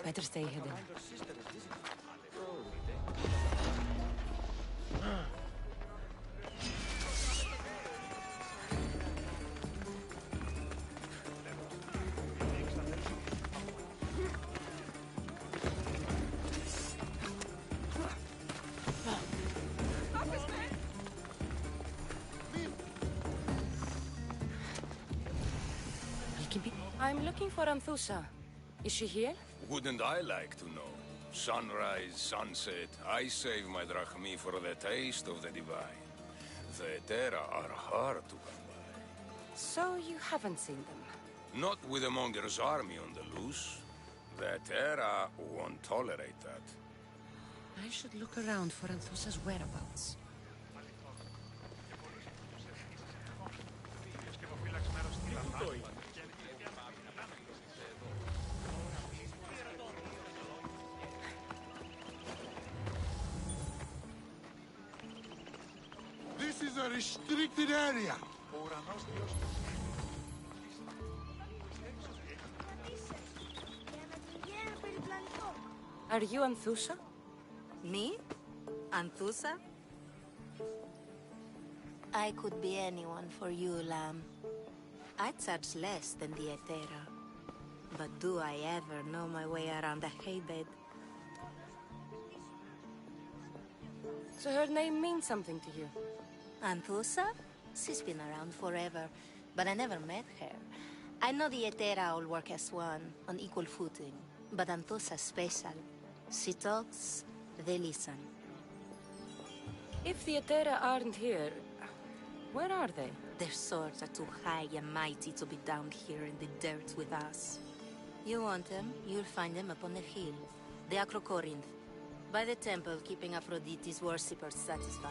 Better stay hidden. I'm looking for Anthusa. Is she here? Wouldn't I like to know? Sunrise, sunset, I save my drachmi for the taste of the divine. The Terra are hard to come by. So you haven't seen them? Not with a Monger's army on the loose. The Terra won't tolerate that. I should look around for Anthusa's whereabouts. This is a restricted area. Are you Anthusa? Me? Anthusa? I could be anyone for you, Lamb. I charge less than the Etera. But do I ever know my way around a haybed? So her name means something to you? Anthusa? She's been around forever, but I never met her. I know the Etera all work as one, on equal footing. But Anthusa's special. She talks, they listen. If the Etera aren't here, where are they? Their swords are too high and mighty to be down here in the dirt with us. You want them, you'll find them up on the hill. The Acrocorinth. By the temple, keeping Aphrodite's worshippers satisfied.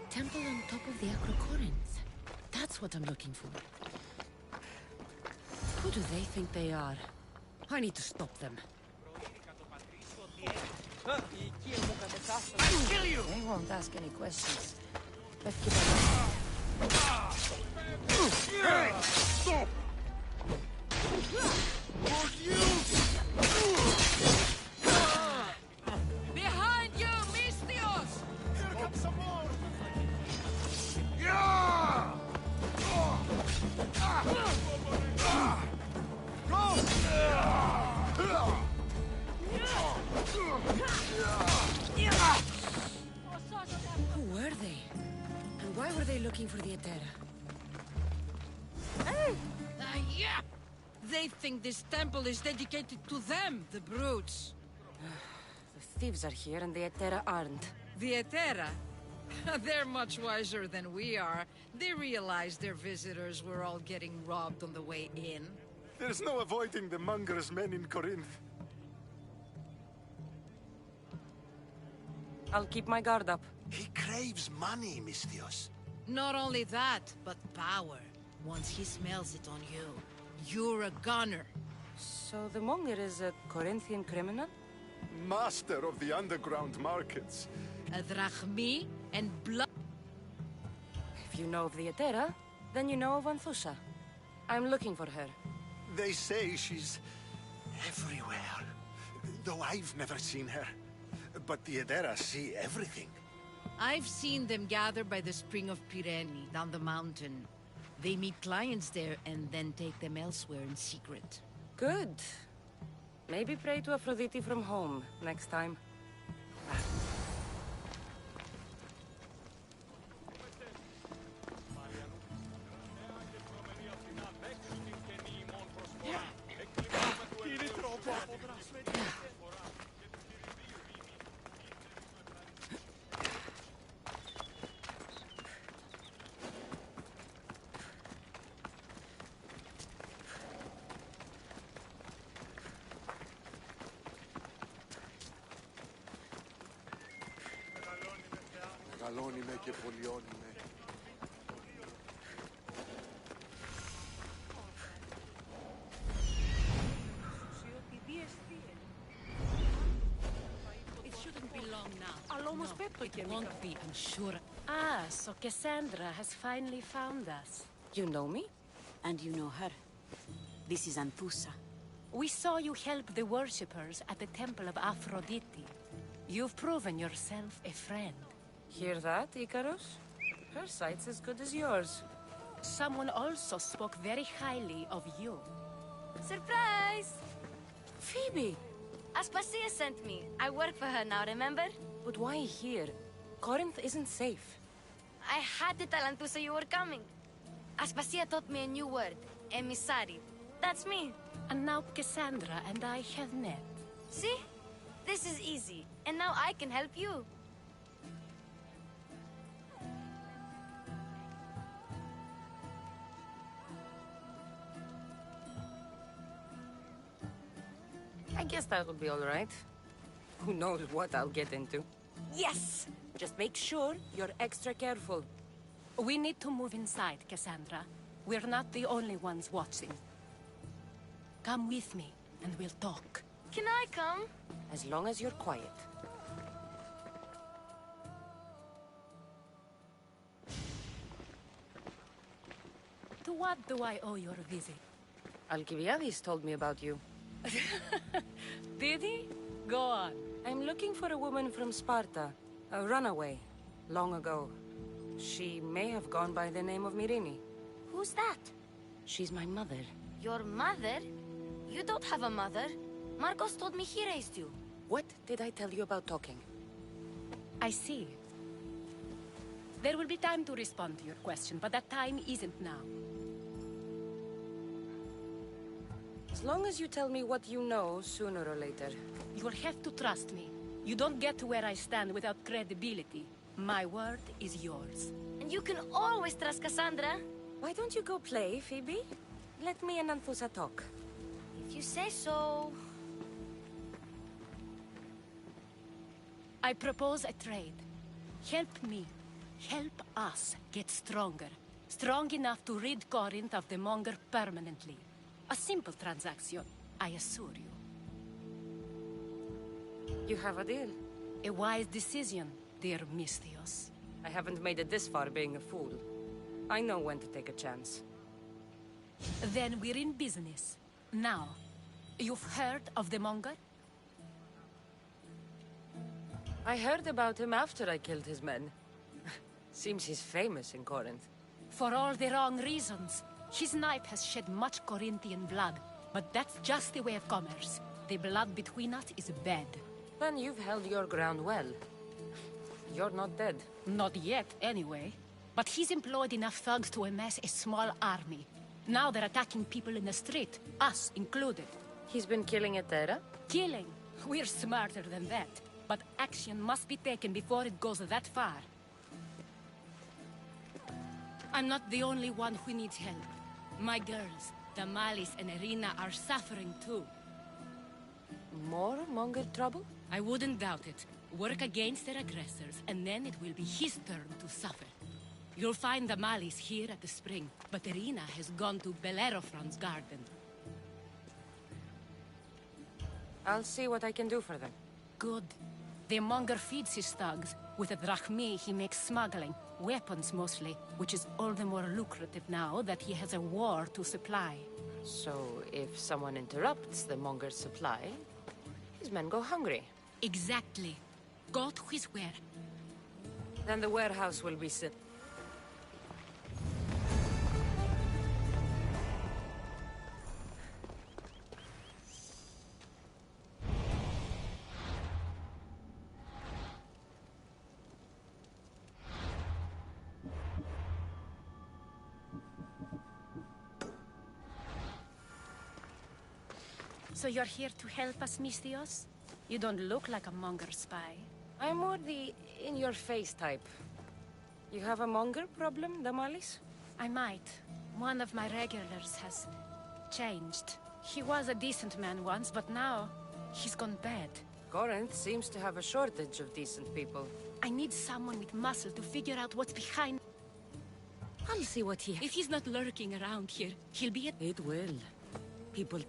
Temple on top of the Acrocorinth. That's what I'm looking for. Who do they think they are? I need to stop them. I'll kill you! They won't ask any questions. Let's keep on. Stop! Behind you, Mystios! Here comes some more! Who were they? And why were they looking for the Etera? Yeah! They think this temple is dedicated to them, the brutes. The thieves are here and the Etera aren't. The Etera? They're much wiser than we are. They realized their visitors were all getting robbed on the way in. There's no avoiding the Monger's men in Corinth. I'll keep my guard up. He craves money, Mystios. Not only that, but power. Once he smells it on you, you're a gunner. So the Monger is a Corinthian criminal? Master of the underground markets. A drachmi and blood. If you know of the Etera, then you know of Anthusa. I'm looking for her. They say she's everywhere. Though I've never seen her. But the Edera see everything. I've seen them gather by the spring of Pirene, down the mountain. They meet clients there and then take them elsewhere in secret. Good. Maybe pray to Aphrodite from home next time. Μεγαλώνει με και πολιώνει με. It shouldn't be long now. Almost No, it won't be, I'm sure. Ah, so Cassandra has finally found us. You know me? And you know her. This is Anthusa. We saw you help the worshippers at the temple of Aphrodite. You've proven yourself a friend. Hear that, Icarus? Her sight's as good as yours. Someone also spoke very highly of you. Surprise! Phoibe! Aspasia sent me. I work for her now, remember? But why here? Corinth isn't safe. I had to tell Anthusa you were coming. Aspasia taught me a new word. Emissary. That's me. And now Cassandra and I have met. See? This is easy. And now I can help you. I guess that'll be all right. Who knows what I'll get into. Yes! Just make sure you're extra careful. We need to move inside, Cassandra. We're not the only ones watching. Come with me, and we'll talk. Can I come? As long as you're quiet. To what do I owe your visit? Alcibiades told me about you. Did he? Go on. I'm looking for a woman from Sparta. A runaway. Long ago. She may have gone by the name of Myrine. Who's that? She's my mother. Your mother? You don't have a mother. Marcos told me he raised you. What did I tell you about talking? I see. There will be time to respond to your question, but that time isn't now. As long as you tell me what you know, sooner or later. You will have to trust me. You don't get to where I stand without credibility. My word is yours. And you can always trust Cassandra. Why don't you go play, Phoibe? Let me and Anthusa talk. If you say so. I propose a trade. Help me. Help us get stronger. Strong enough to rid Corinth of the Monger permanently. A simple transaction, I assure you. You have a deal. A wise decision, dear Misthios. I haven't made it this far being a fool. I know when to take a chance. Then we're in business. Now, you've heard of the Monger? I heard about him after I killed his men. Seems he's famous in Corinth. For all the wrong reasons. His knife has shed much Corinthian blood, but that's just the way of commerce. The blood between us is bad. Then you've held your ground well. You're not dead. Not yet, anyway. But he's employed enough thugs to amass a small army. Now they're attacking people in the street, us included. He's been killing Etera? Killing? We're smarter than that. But action must be taken before it goes that far. I'm not the only one who needs help. My girls, Damalis and Irina, are suffering too. More Monger trouble? I wouldn't doubt it. Work against their aggressors, and then it will be his turn to suffer. You'll find Damalis here at the spring, but Irina has gone to Bellerophon's garden. I'll see what I can do for them. Good. The Monger feeds his thugs. With a drachmi, he makes smuggling. Weapons, mostly. Which is all the more lucrative now that he has a war to supply. So, if someone interrupts the Monger's supply, his men go hungry. Exactly. Go to his ware. Then the warehouse will be set. So you're here to help us, Misthios? You don't look like a Monger spy. I'm more the in-your-face type. You have a Monger problem, Damalis? I might. One of my regulars has changed. He was a decent man once, but now he's gone bad. Corinth seems to have a shortage of decent people. I need someone with muscle to figure out what's behind... I'll see what he... If he's not lurking around here, he'll be at... It will. People...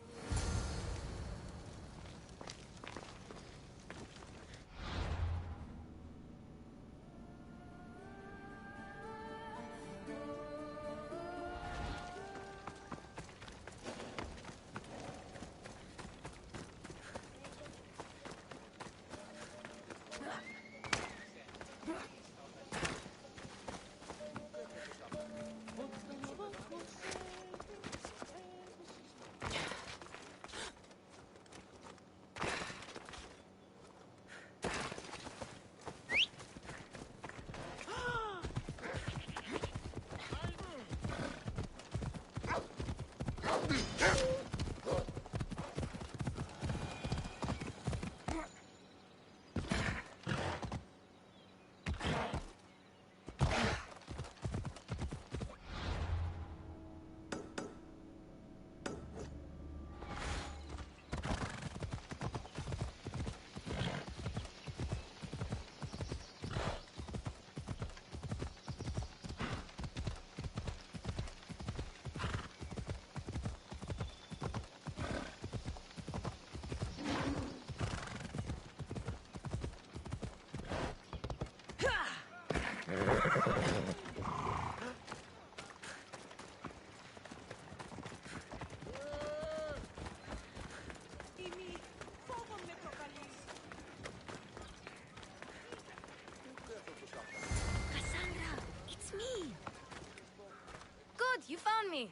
You found me.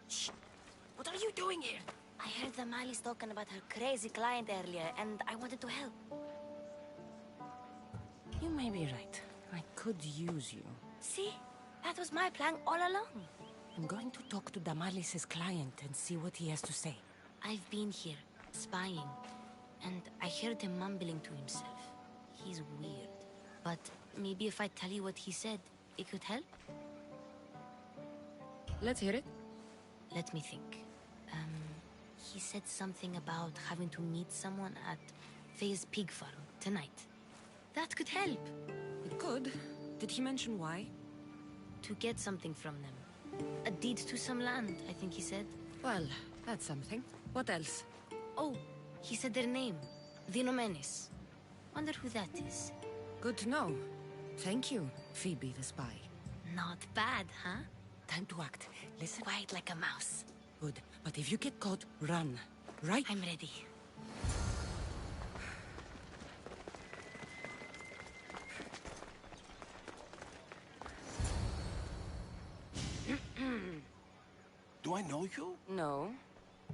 Shh! What are you doing here? I heard the Mali's talking about her crazy client earlier, and I wanted to help. You may be right. I could use you. See? That was my plan all along. I'm going to talk to Damalis's client and see what he has to say. I've been here, spying, and I heard him mumbling to himself. He's weird. But maybe if I tell you what he said, it could help? Let's hear it. Let me think. He said something about having to meet someone at Faye's pig farm tonight. That could help. It could. Did he mention why? To get something from them. A deed to some land, I think he said. Well, that's something. What else? Oh, he said their name. The Nomenis. Wonder who that is. Good to know. Thank you, Phoibe the spy. Not bad, huh? Time to act. Listen. Quiet like a mouse. Good. But if you get caught, run. Right? I'm ready. Do I know you? No.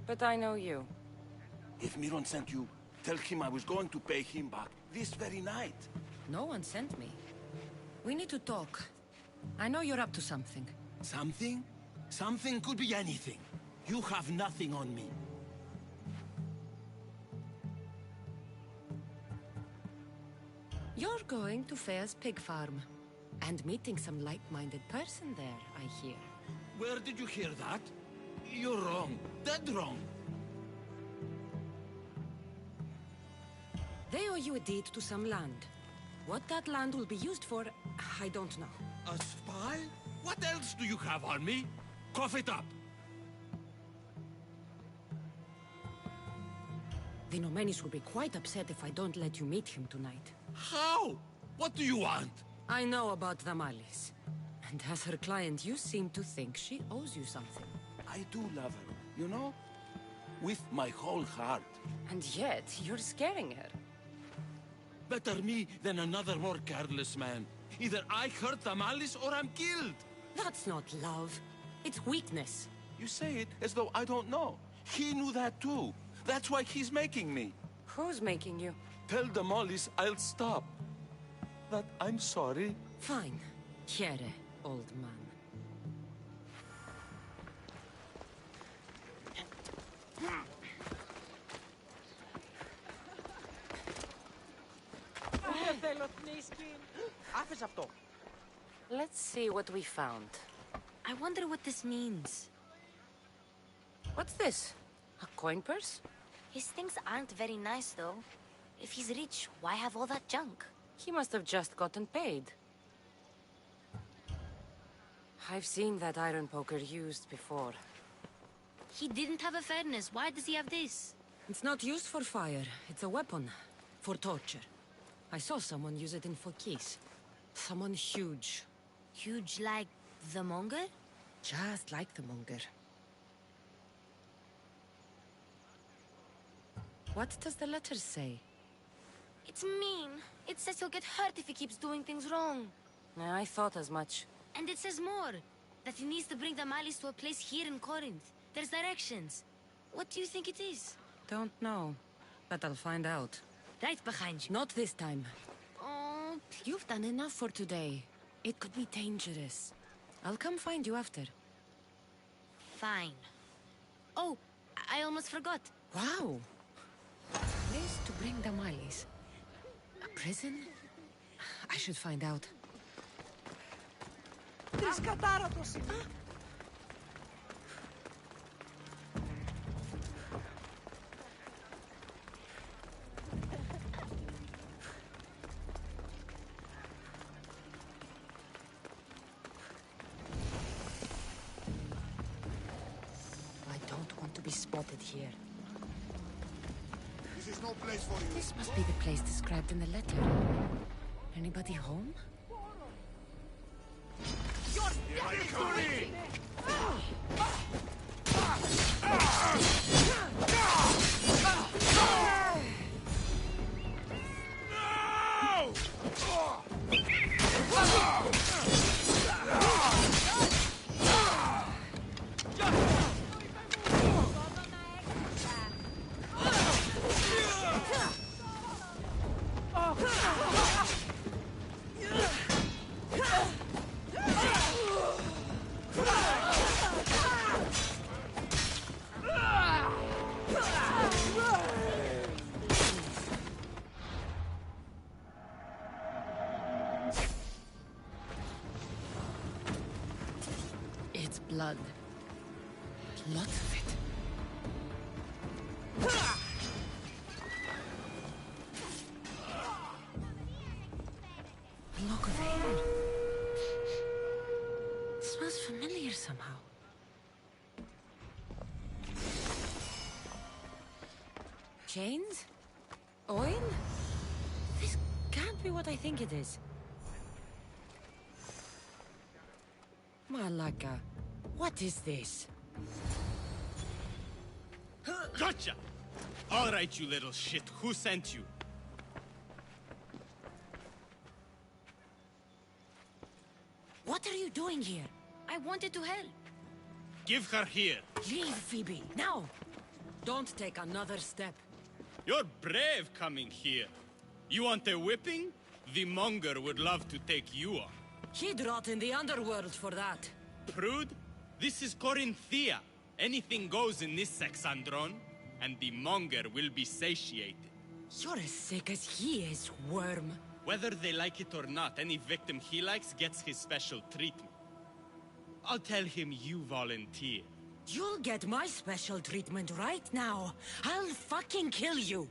But I know you. If Miron sent you, tell him I was going to pay him back this very night. No one sent me. We need to talk. I know you're up to something. Something? Something could be anything. You have nothing on me. You're going to Faye's pig farm. And meeting some like-minded person there, I hear. Where did you hear that? You're wrong. Dead wrong. They owe you a deed to some land. What that land will be used for, I don't know. A spy? What else do you have on me? Cough it up. The Nomenis will be quite upset if I don't let you meet him tonight. How? What do you want? I know about Damalis. And as her client, you seem to think she owes you something. I do love her, you know? With my whole heart. And yet, you're scaring her. Better me than another more careless man. Either I hurt Damalis or I'm killed. That's not love. It's weakness. You say it as though I don't know. He knew that too. That's why he's making me. Who's making you? Tell Damalis I'll stop. That I'm sorry. Fine. Chiere, old man. Let's see what we found. I wonder what this means. What's this? A coin purse? His things aren't very nice, though. If he's rich, why have all that junk? He must have just gotten paid. I've seen that iron poker used before. He didn't have a furnace. Why does he have this? It's not used for fire. It's a weapon. For torture. I saw someone use it in Phoibe. Someone huge. Huge like the monger? Just like the monger. What does the letter say? It's mean. It says he'll get hurt if he keeps doing things wrong. I thought as much. And it says more. That he needs to bring the malice to a place here in Corinth. There's directions. What do you think it is? Don't know. But I'll find out. Right behind you. Not this time. Oh, You've done enough for today. It could be dangerous. I'll come find you after. fine. Oh, I almost forgot. Wow. Place to bring the malice. A prison? I should find out. I don't want to be spotted here. This is no place for you. This must be the place described in the letter. Anybody home? It's blood. Lots of it. Look there. Smells familiar somehow. Chains? Oil? This can't be what I think it is. Malaka, what is this? Gotcha! All right, you little shit. Who sent you? What are you doing here? I wanted to help. Give her here. Leave, Phoibe, now! Don't take another step. You're brave coming here. You want a whipping? The monger would love to take you on. He'd rot in the underworld for that. Prude, this is Corinthia. Anything goes in this Sexandron, and the monger will be satiated. You're as sick as he is, worm. Whether they like it or not, any victim he likes gets his special treatment. I'll tell him you volunteer. You'll get my special treatment right now. I'll fucking kill you.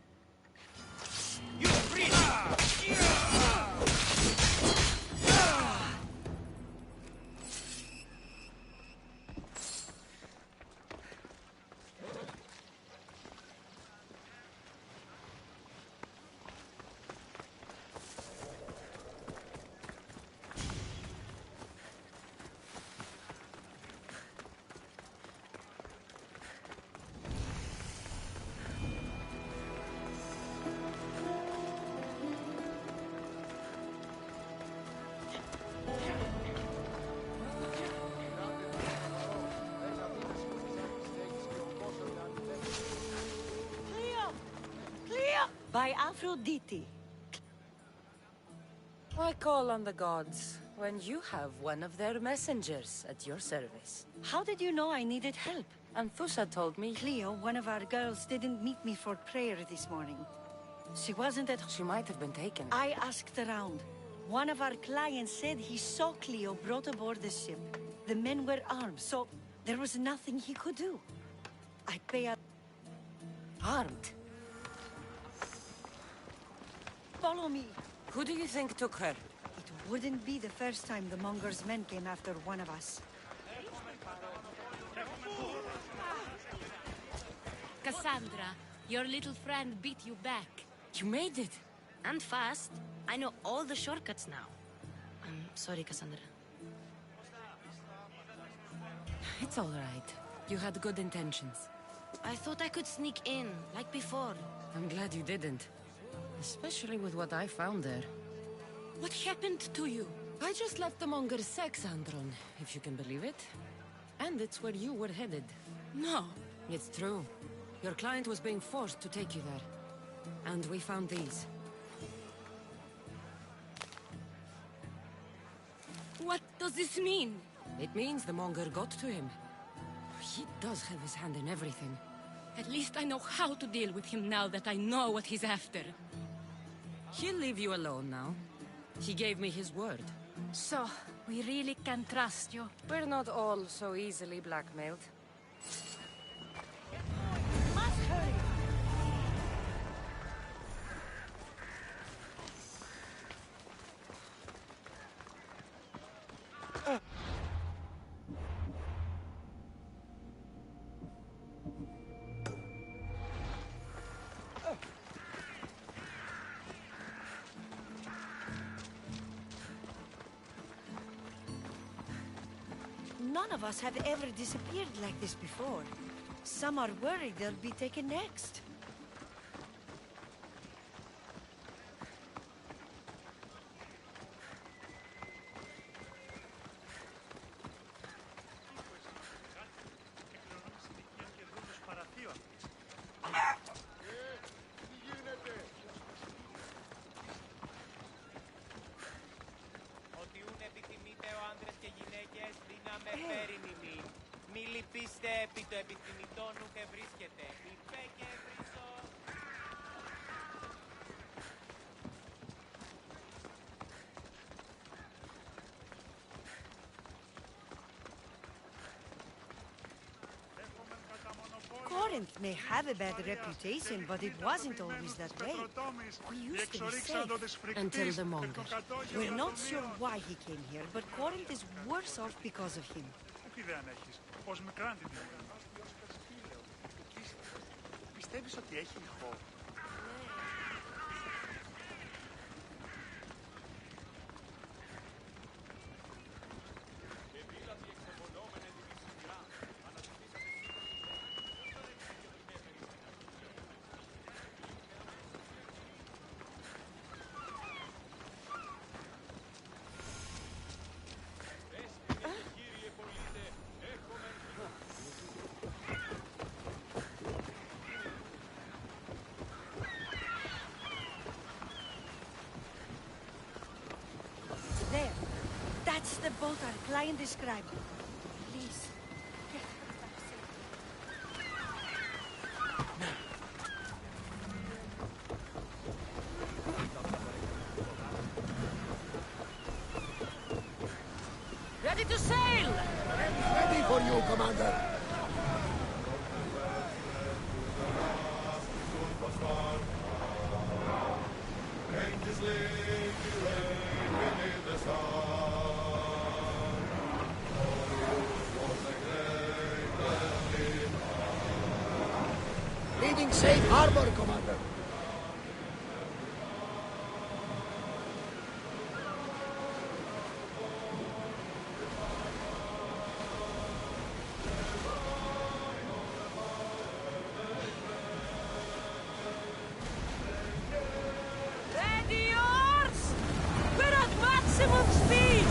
You free! By Aphrodite. I call on the gods when you have one of their messengers at your service. How did you know I needed help? Anthusa told me. Cleo, one of our girls, didn't meet me for prayer this morning. She wasn't at home. She might have been taken. I asked around. One of our clients said he saw Cleo brought aboard the ship. The men were armed, so there was nothing he could do. I'd pay a... Armed? follow me. Who do you think took her? It wouldn't be the first time the Monger's men came after one of us. Cassandra, your little friend beat you back. You made it. And fast. I know all the shortcuts now. I'm sorry, Cassandra. It's all right. You had good intentions. I thought I could sneak in, like before. I'm glad you didn't. Especially with what I found there. What happened to you? I just left the Monger's sex, Andron, if you can believe it. And it's where you were headed. No. It's true. Your client was being forced to take you there. And we found these. What does this mean? It means the Monger got to him. He does have his hand in everything. At least I know how to deal with him now that I know what he's after. He'll leave you alone now. He gave me his word. So, we really can trust you. We're not all so easily blackmailed. Must hurry! None of us have ever disappeared like this before. Some are worried they'll be taken next. Corinth may have a bad reputation, but it wasn't always that way. We used to be safe. Until the Monger. We're not sure why he came here, but Corinth is worse off because of him. Πιστεύεις ότι έχει ηχό? There. That's the boat our client described. Please, get her back safe. Ready to sail! Ready for you, Commander. Leading safe harbor, Commander. Ready yours! We're at maximum speed!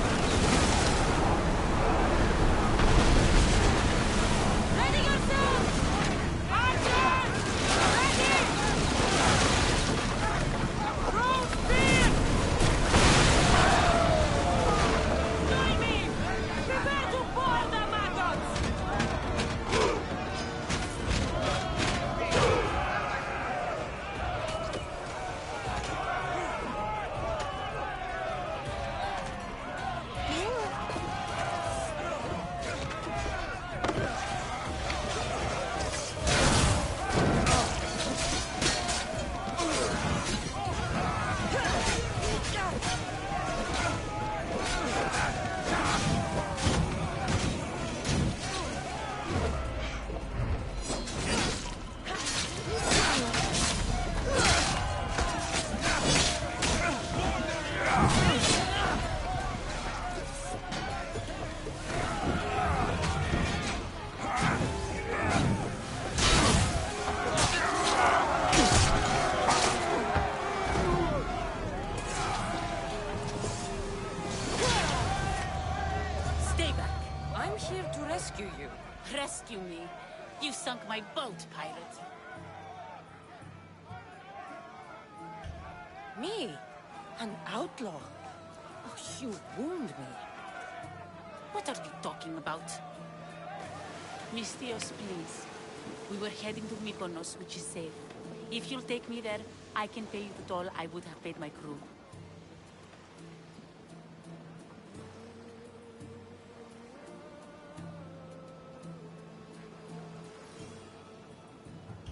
Ready yourself! Archer! Ready! rescue you. Rescue me. You sunk my boat, pirate. Me? An outlaw? Oh, you wound me. What are you talking about? Mystios, please. We were heading to Mykonos, which is safe. If you'll take me there, I can pay you the toll I would have paid my crew.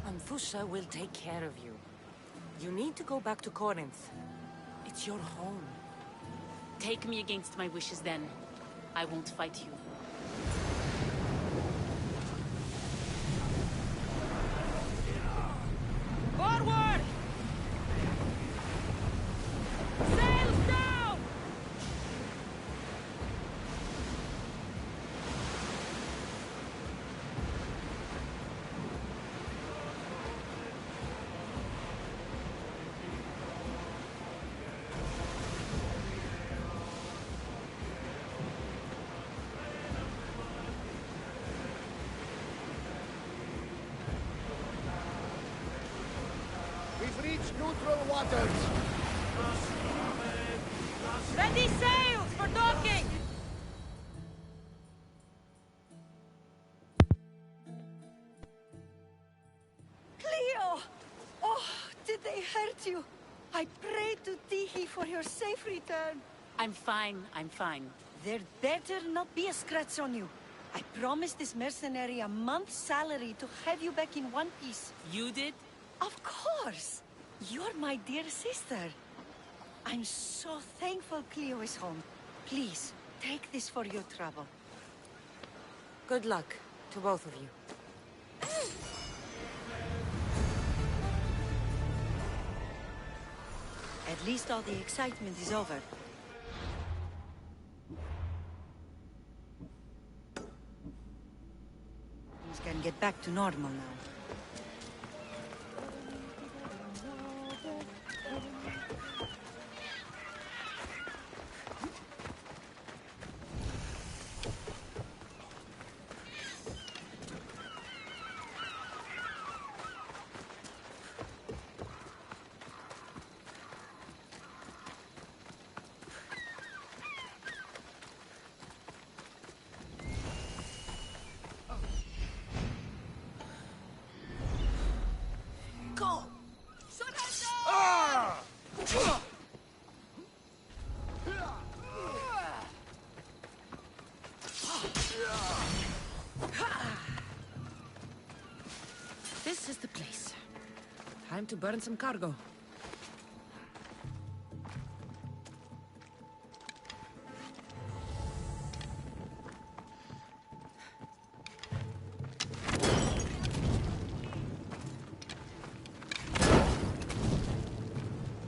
Amphusha will take care of you. You need to go back to Corinth. It's your home. Take me against my wishes then. I won't fight you. Forward! Sails down! We've reached neutral waters. Ready sails for docking! Cleo! Oh, did they hurt you? I pray to Tihi for your safe return. I'm fine, I'm fine. There better not be a scratch on you. I promised this mercenary a month's salary to have you back in one piece. You did? Of course! You're my dear sister. I'm so thankful Cleo is home. Please, take this for your trouble. Good luck to both of you. At least all the excitement is over. Things can get back to normal now. Go! This is the place. Time to burn some cargo.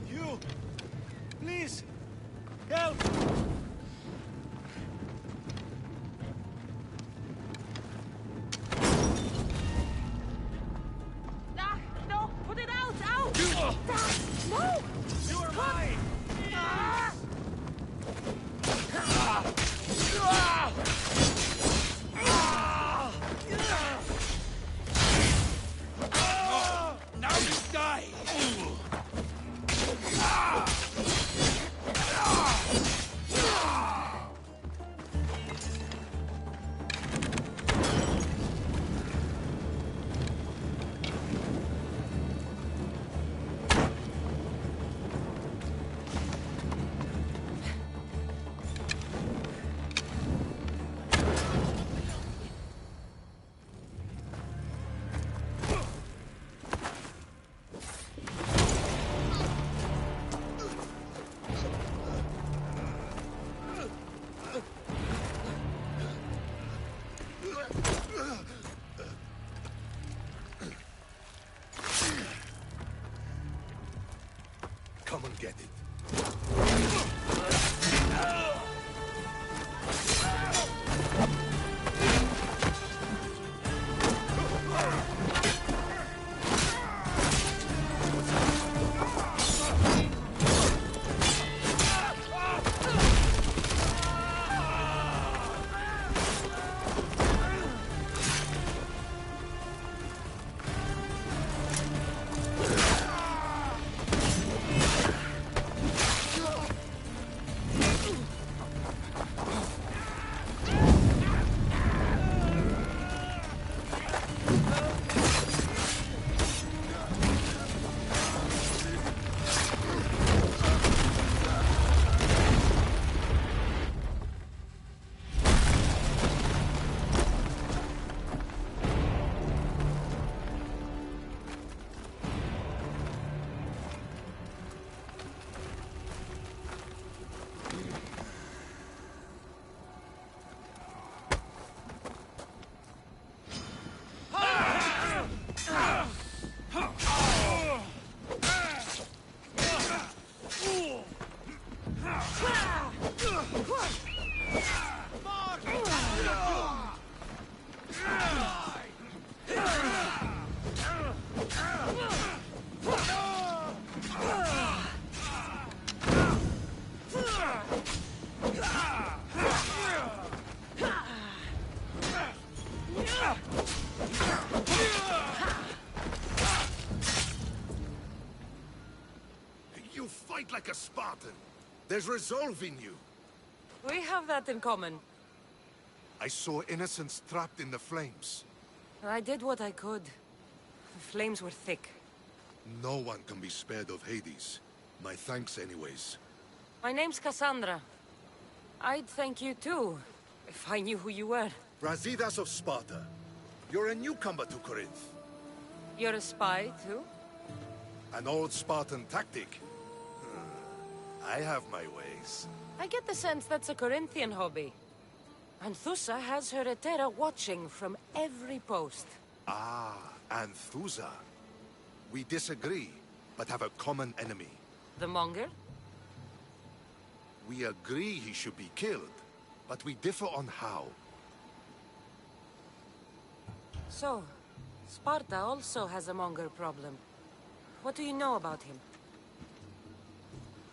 You! Please! Help! Ah, no! Put it out! Out! Spartan. There's resolve in you. We have that in common. I saw innocents trapped in the flames. I did what I could. The flames were thick. No one can be spared of Hades. My thanks anyways. My name's Cassandra. I'd thank you too, if I knew who you were. Brasidas of Sparta. You're a newcomer to Corinth. You're a spy too? An old Spartan tactic. I have my ways. I get the sense that's a Corinthian hobby. Anthusa has her Etera watching from every post. Ah, Anthusa. We disagree, but have a common enemy. The Monger? We agree he should be killed, but we differ on how. So, Sparta also has a Monger problem. What do you know about him?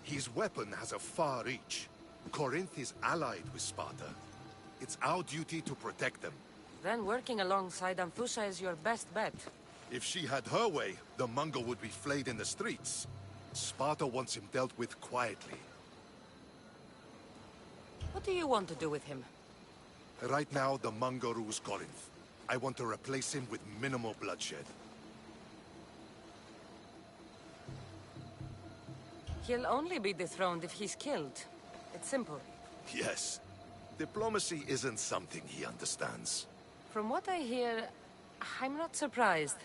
His weapon has a far reach. Corinth is allied with Sparta. It's our duty to protect them. Then working alongside Anthusa is your best bet. If she had her way, the Mongol would be flayed in the streets. Sparta wants him dealt with quietly. What do you want to do with him? Right now, the Mongol rules Corinth. I want to replace him with minimal bloodshed. He'll only be dethroned if he's killed. It's simple. Yes. Diplomacy isn't something he understands. From what I hear, I'm not surprised.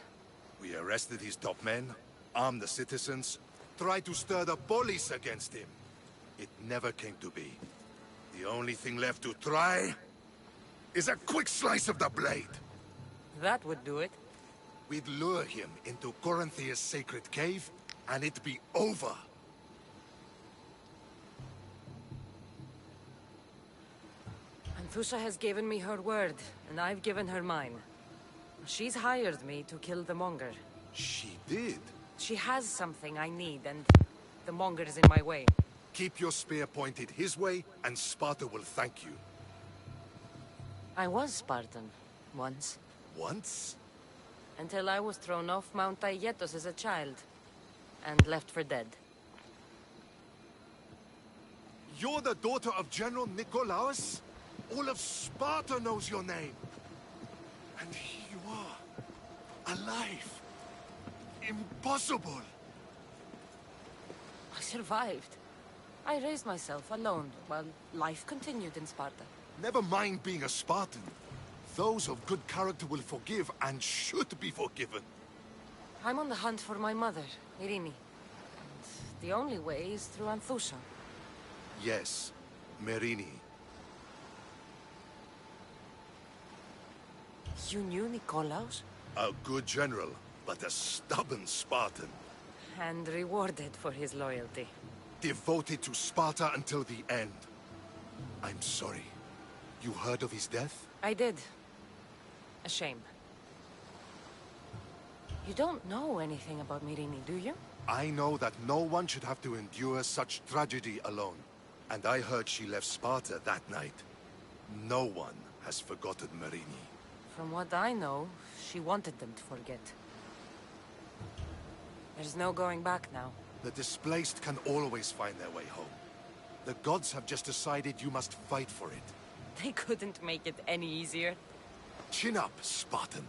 We arrested his top men, armed the citizens, tried to stir the police against him. It never came to be. The only thing left to try is a quick slice of the blade. That would do it. We'd lure him into Corinthia's sacred cave, and it'd be over. Anthusa has given me her word, and I've given her mine. She's hired me to kill the Monger. She did? She has something I need, and the Monger is in my way. Keep your spear pointed his way, and Sparta will thank you. I was Spartan, once. Once? Until I was thrown off Mount Aietos as a child, and left for dead. You're the daughter of General Nikolaos? All of Sparta knows your name. And here you are, alive. Impossible. I survived. I raised myself alone, while life continued in Sparta. Never mind being a Spartan. Those of good character will forgive and should be forgiven. I'm on the hunt for my mother, Irini. And the only way is through Anthusa. Yes, Merini. You knew Nikolaos? A good general, but a stubborn Spartan. And rewarded for his loyalty. Devoted to Sparta until the end. I'm sorry. You heard of his death? I did. A shame. You don't know anything about Mirini, do you? I know that no one should have to endure such tragedy alone. And I heard she left Sparta that night. No one has forgotten Merini. From what I know, she wanted them to forget. There's no going back now. The displaced can always find their way home. The gods have just decided you must fight for it. They couldn't make it any easier. Chin up, Spartan.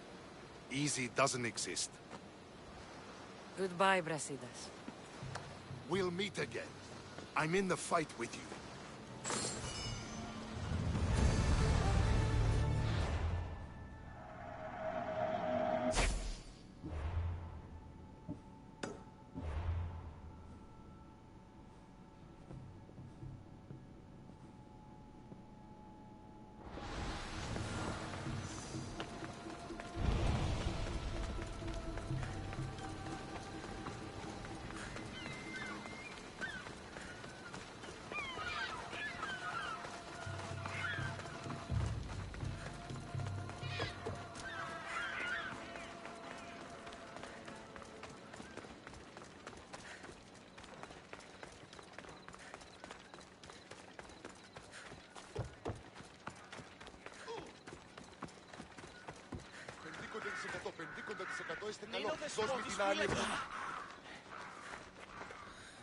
Easy doesn't exist. Goodbye, Brasidas. We'll meet again. I'm in the fight with you.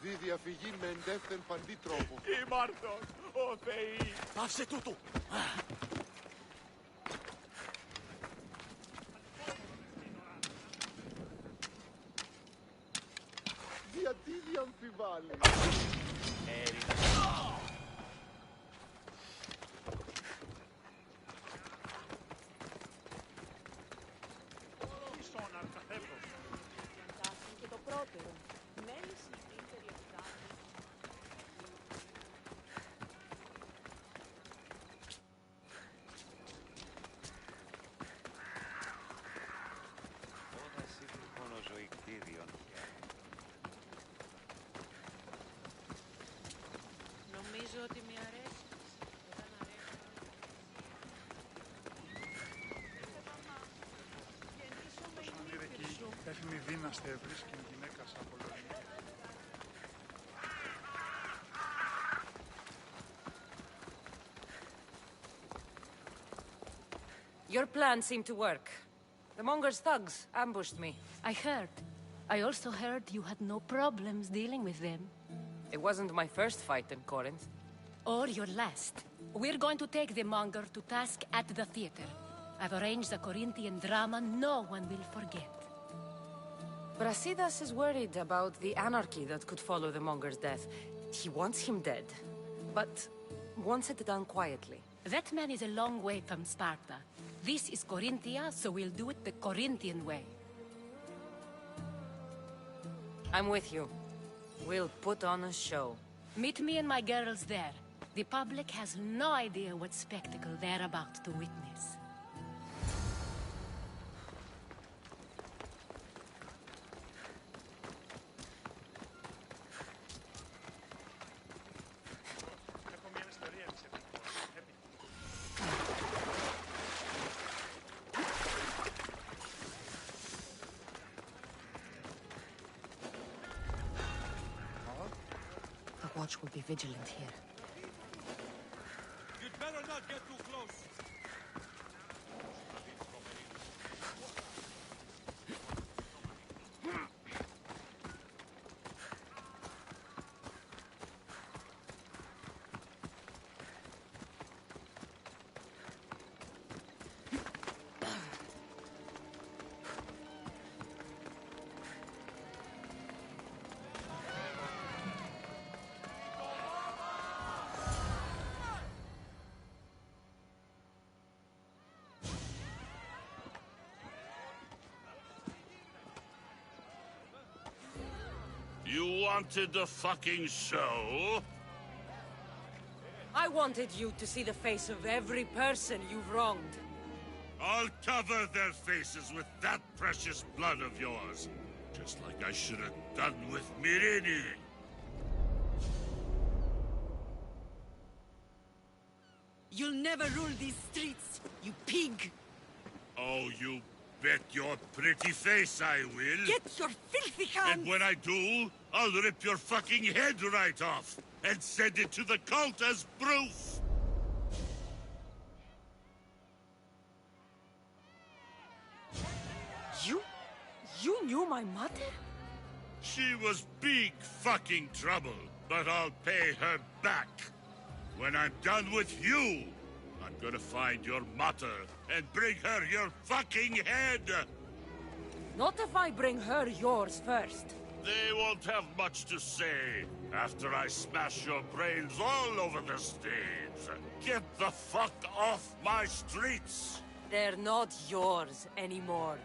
Δι διαφυγή με εντεύθεν παντή τρόπο. Ήμαρτος, ο Θεή. Πάυσε τούτο! Γιατί διαμφιβάλλει. Και το πρώτερο. Μένει στην περιοχή. Odyssey μονοζωηκτήριων. Νομίζω ότι με αρέσει. Τέχνη δύναστε ευρίσκην γυναίκας Απολώνη. Your plan seemed to work. The Monger's thugs ambushed me. I heard. I also heard you had no problems dealing with them. It wasn't my first fight in Corinth. Or your last. We're going to take the Monger to task at the theater. I've arranged a Corinthian drama no one will forget. Brasidas is worried about the anarchy that could follow the Monger's death. He wants him dead, but wants it done quietly. That man is a long way from Sparta. This is Corinthia, so we'll do it the Corinthian way. I'm with you. We'll put on a show. Meet me and my girls there. The public has no idea what spectacle they're about to witness. The watch will be vigilant here. You'd better not get too close. You wanted the fucking show? I wanted you to see the face of every person you've wronged. I'll cover their faces with that precious blood of yours. Just like I should have done with Mirini. You'll never rule these streets, you pig! Oh, you bet your pretty face I will. Get your filthy hands! And when I do, I'll rip your fucking head right off and send it to the cult as proof. You knew my mother? She was big fucking trouble, but I'll pay her back. When I'm done with you, I'm gonna find your mother and bring her your fucking head! Not if I bring her yours first. They won't have much to say after I smash your brains all over the stage. Get the fuck off my streets! They're not yours anymore.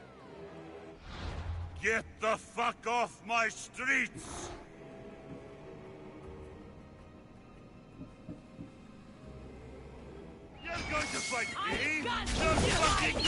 Get the fuck off my streets! You're going to fight me? You're fucking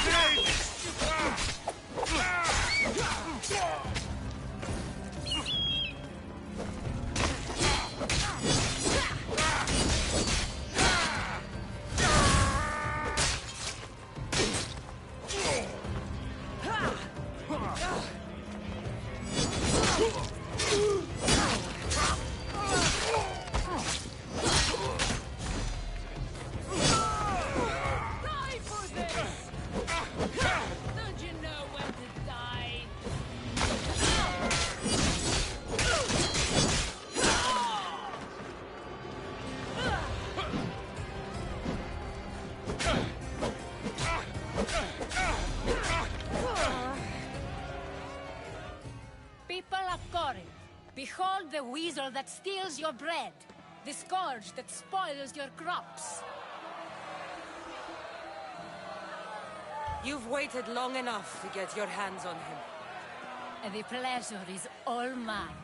weasel that steals your bread. The scourge that spoils your crops. You've waited long enough to get your hands on him. And the pleasure is all mine.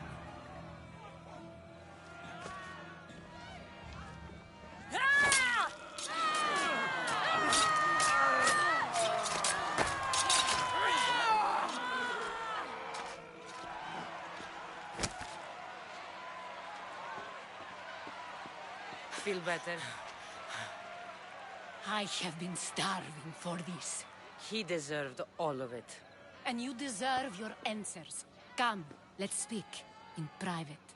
Feel better? I have been starving for this. He deserved all of it. And you deserve your answers. Come, let's speak in private.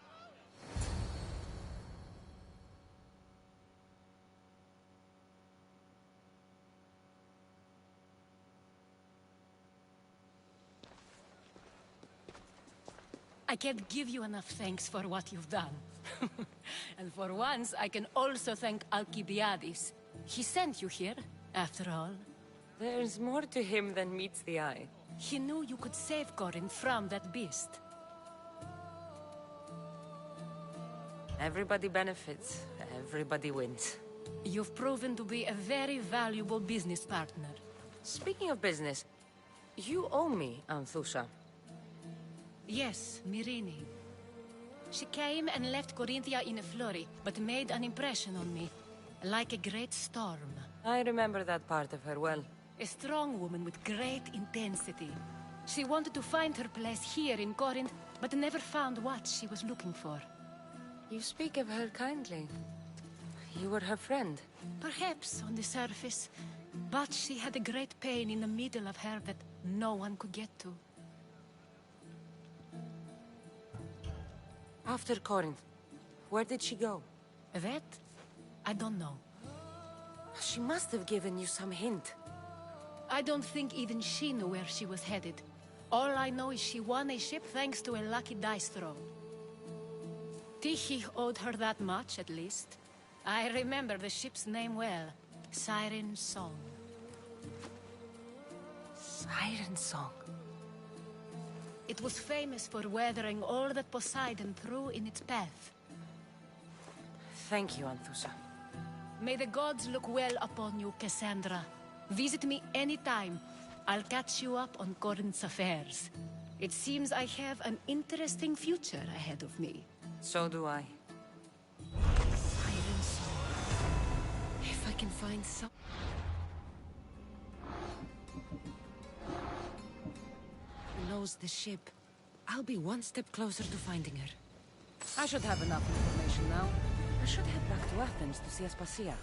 I can't give you enough thanks for what you've done. And for once, I can also thank Alcibiades. He sent you here, after all. There's more to him than meets the eye. He knew you could save Corinth from that beast. Everybody benefits. Everybody wins. You've proven to be a very valuable business partner. Speaking of business, you owe me, Anthusha. Yes, Myrine. She came and left Corinthia in a flurry, but made an impression on me. Like a great storm. I remember that part of her well. A strong woman with great intensity. She wanted to find her place here in Corinth, but never found what she was looking for. You speak of her kindly. You were her friend. Perhaps on the surface, but she had a great pain in the middle of her that no one could get to. After Corinth, where did she go? That? I don't know. She must have given you some hint. I don't think even she knew where she was headed. All I know is she won a ship thanks to a lucky dice throw. Tyche owed her that much, at least. I remember the ship's name well. Siren Song. Siren Song? It was famous for weathering all that Poseidon threw in its path. Thank you, Anthusha. May the gods look well upon you, Cassandra. Visit me anytime. I'll catch you up on Corinth's affairs. It seems I have an interesting future ahead of me. So do I. Siren Song. If I can find some... Knows the ship. I'll be one step closer to finding her. I should have enough information now. I should head back to Athens to see Aspasia.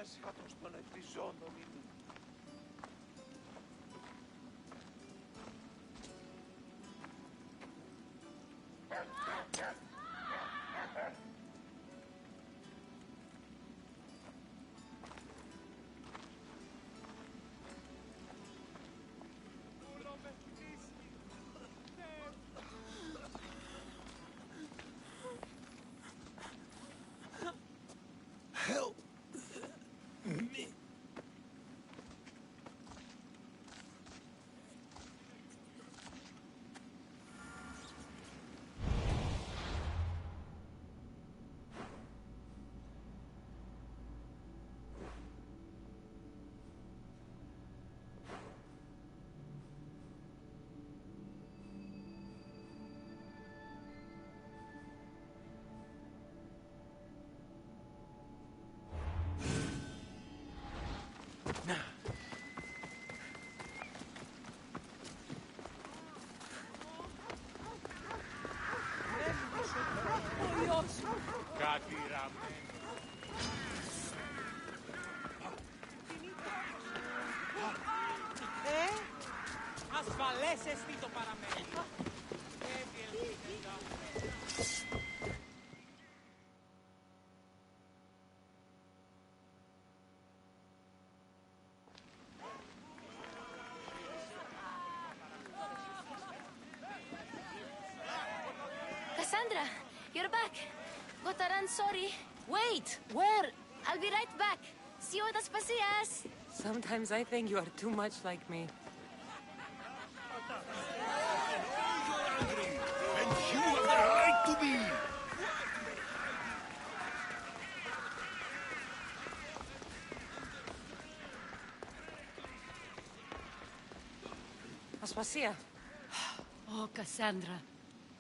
Έσχατος των επιζώντων είναι. Help me. Κάτι ραμμένο. Ασφαλές εστί το παραμένει. Cassandra, you're back. Gotaran, sorry. Wait, where? I'll be right back. See you at Aspasias. Sometimes I think you are too much like me. And you have the right to be! Aspasia. Oh, Cassandra.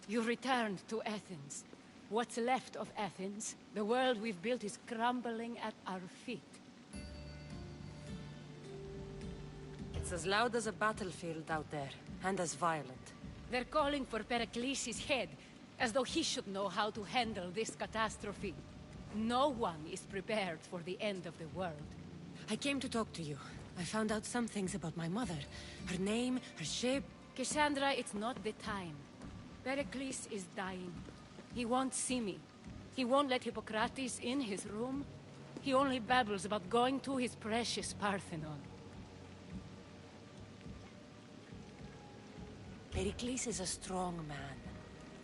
You returned to Athens. What's left of Athens, the world we've built is crumbling at our feet. It's as loud as a battlefield out there, and as violent. They're calling for Pericles' head, as though he should know how to handle this catastrophe. No one is prepared for the end of the world. I came to talk to you. I found out some things about my mother. Her name, her shape. Cassandra, it's not the time. Pericles is dying. He won't see me. He won't let Hippocrates in his room. He only babbles about going to his precious Parthenon. Pericles is a strong man.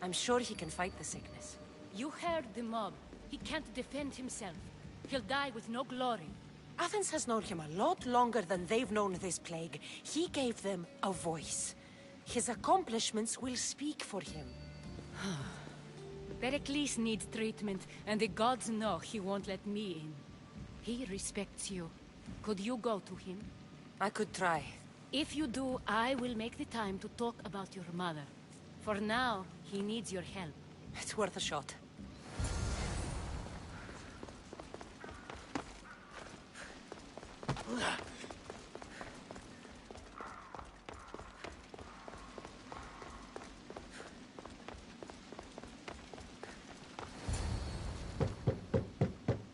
I'm sure he can fight the sickness. You heard the mob. He can't defend himself. He'll die with no glory. Athens has known him a lot longer than they've known this plague. He gave them a voice. His accomplishments will speak for him. Pericles needs treatment, and the gods know he won't let me in. He respects you. Could you go to him? I could try. If you do, I will make the time to talk about your mother. For now, he needs your help. It's worth a shot.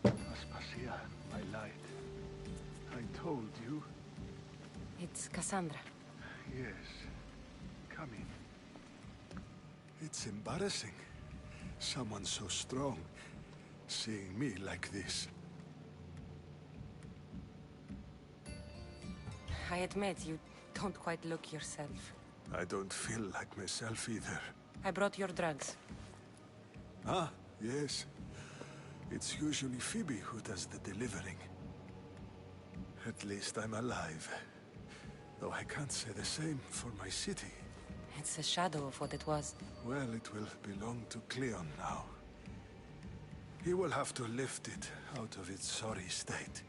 Aspasia, my light. I told you. It's Cassandra. Yes. Come in. It's embarrassing. Someone so strong, seeing me like this. I admit, you don't quite look yourself. I don't feel like myself either. I brought your drugs. Ah, yes. It's usually Phoibe who does the delivering. At least I'm alive. Though I can't say the same for my city. It's a shadow of what it was. Well, it will belong to Cleon now. He will have to lift it out of its sorry state.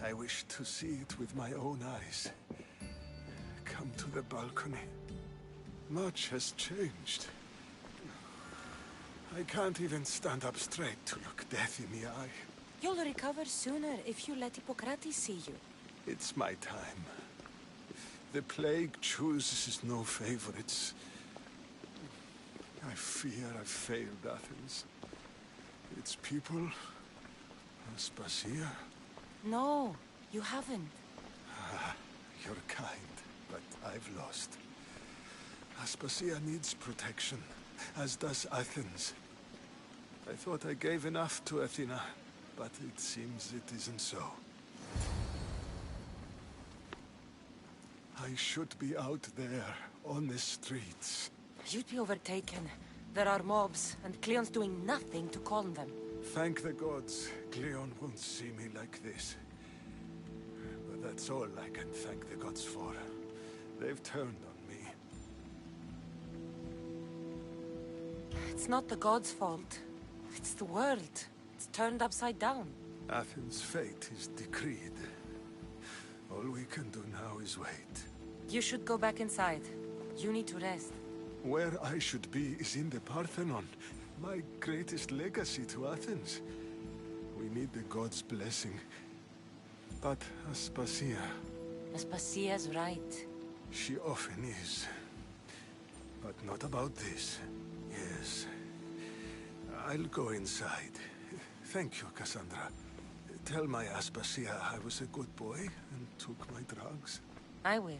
I wish to see it with my own eyes. Come to the balcony. Much has changed. I can't even stand up straight to look death in the eye. You'll recover sooner if you let Hippocrates see you. It's my time. The plague chooses no favorites. I fear I've failed Athens. Its people, Aspasia. No, you haven't. You're kind, but I've lost. Aspasia needs protection, as does Athens. I thought I gave enough to Athena, but it seems it isn't so. I should be out there, on the streets. You'd be overtaken. There are mobs, and Cleon's doing nothing to calm them. Thank the gods, Cleon won't see me like this. But that's all I can thank the gods for. They've turned on me. It's not the gods' fault. It's the world. It's turned upside down. Athens' fate is decreed. All we can do now is wait. You should go back inside. You need to rest. Where I should be is in the Parthenon, my greatest legacy to Athens. We need the gods' blessing. But Aspasia... Aspasia's right. She often is. But not about this. Yes. I'll go inside. Thank you, Cassandra. Tell my Aspasia I was a good boy and took my drugs. I will.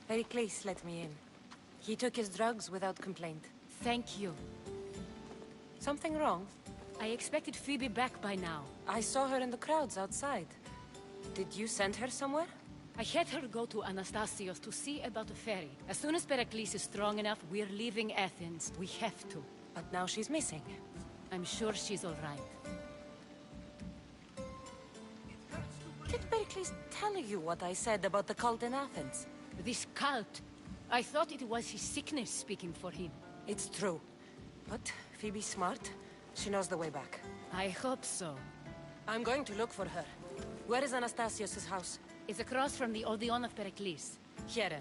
Pericles let me in. He took his drugs without complaint. Thank you. Something wrong? I expected Phoibe back by now. I saw her in the crowds outside. Did you send her somewhere? I had her go to Anastasios to see about a ferry. As soon as Pericles is strong enough, we're leaving Athens. We have to. But now she's missing. I'm sure she's all right. Did Pericles tell you what I said about the cult in Athens? This cult? I thought it was his sickness speaking for him. It's true. But Phoebe's smart. She knows the way back. I hope so. I'm going to look for her. Where is Anastasios' house? It's across from the Odeon of Pericles. Here.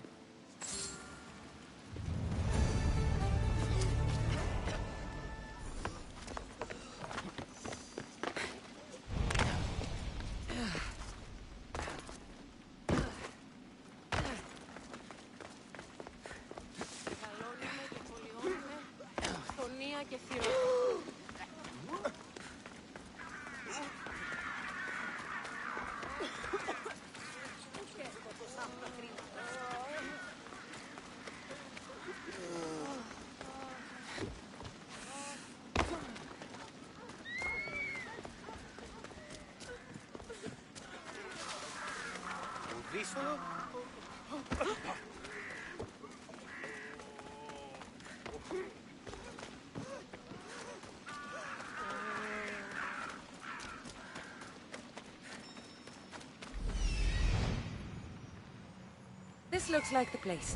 This looks like the place.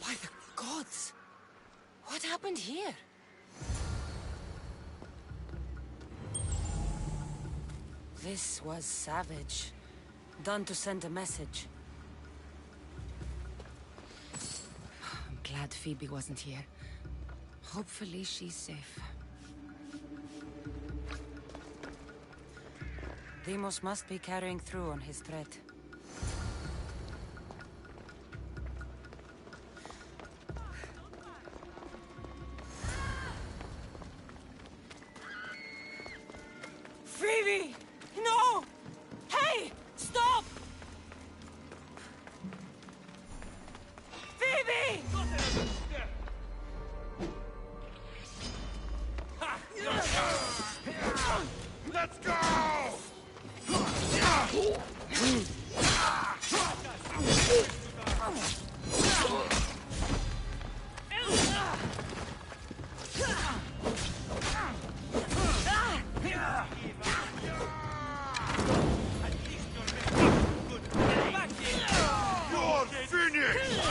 By the gods! What happened here? This was savage. Done to send a message. I'm glad Phoebe wasn't here. Hopefully she's safe. Deimos must be carrying through on his threat. Phoebe! No! Hey! Stop! Phoebe! Let's go! You're finished!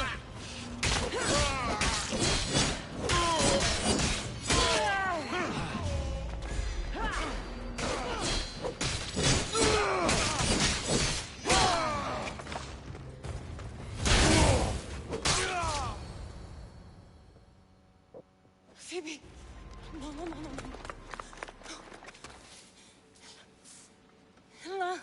Phoebe! No, no, no, no, no. Ella!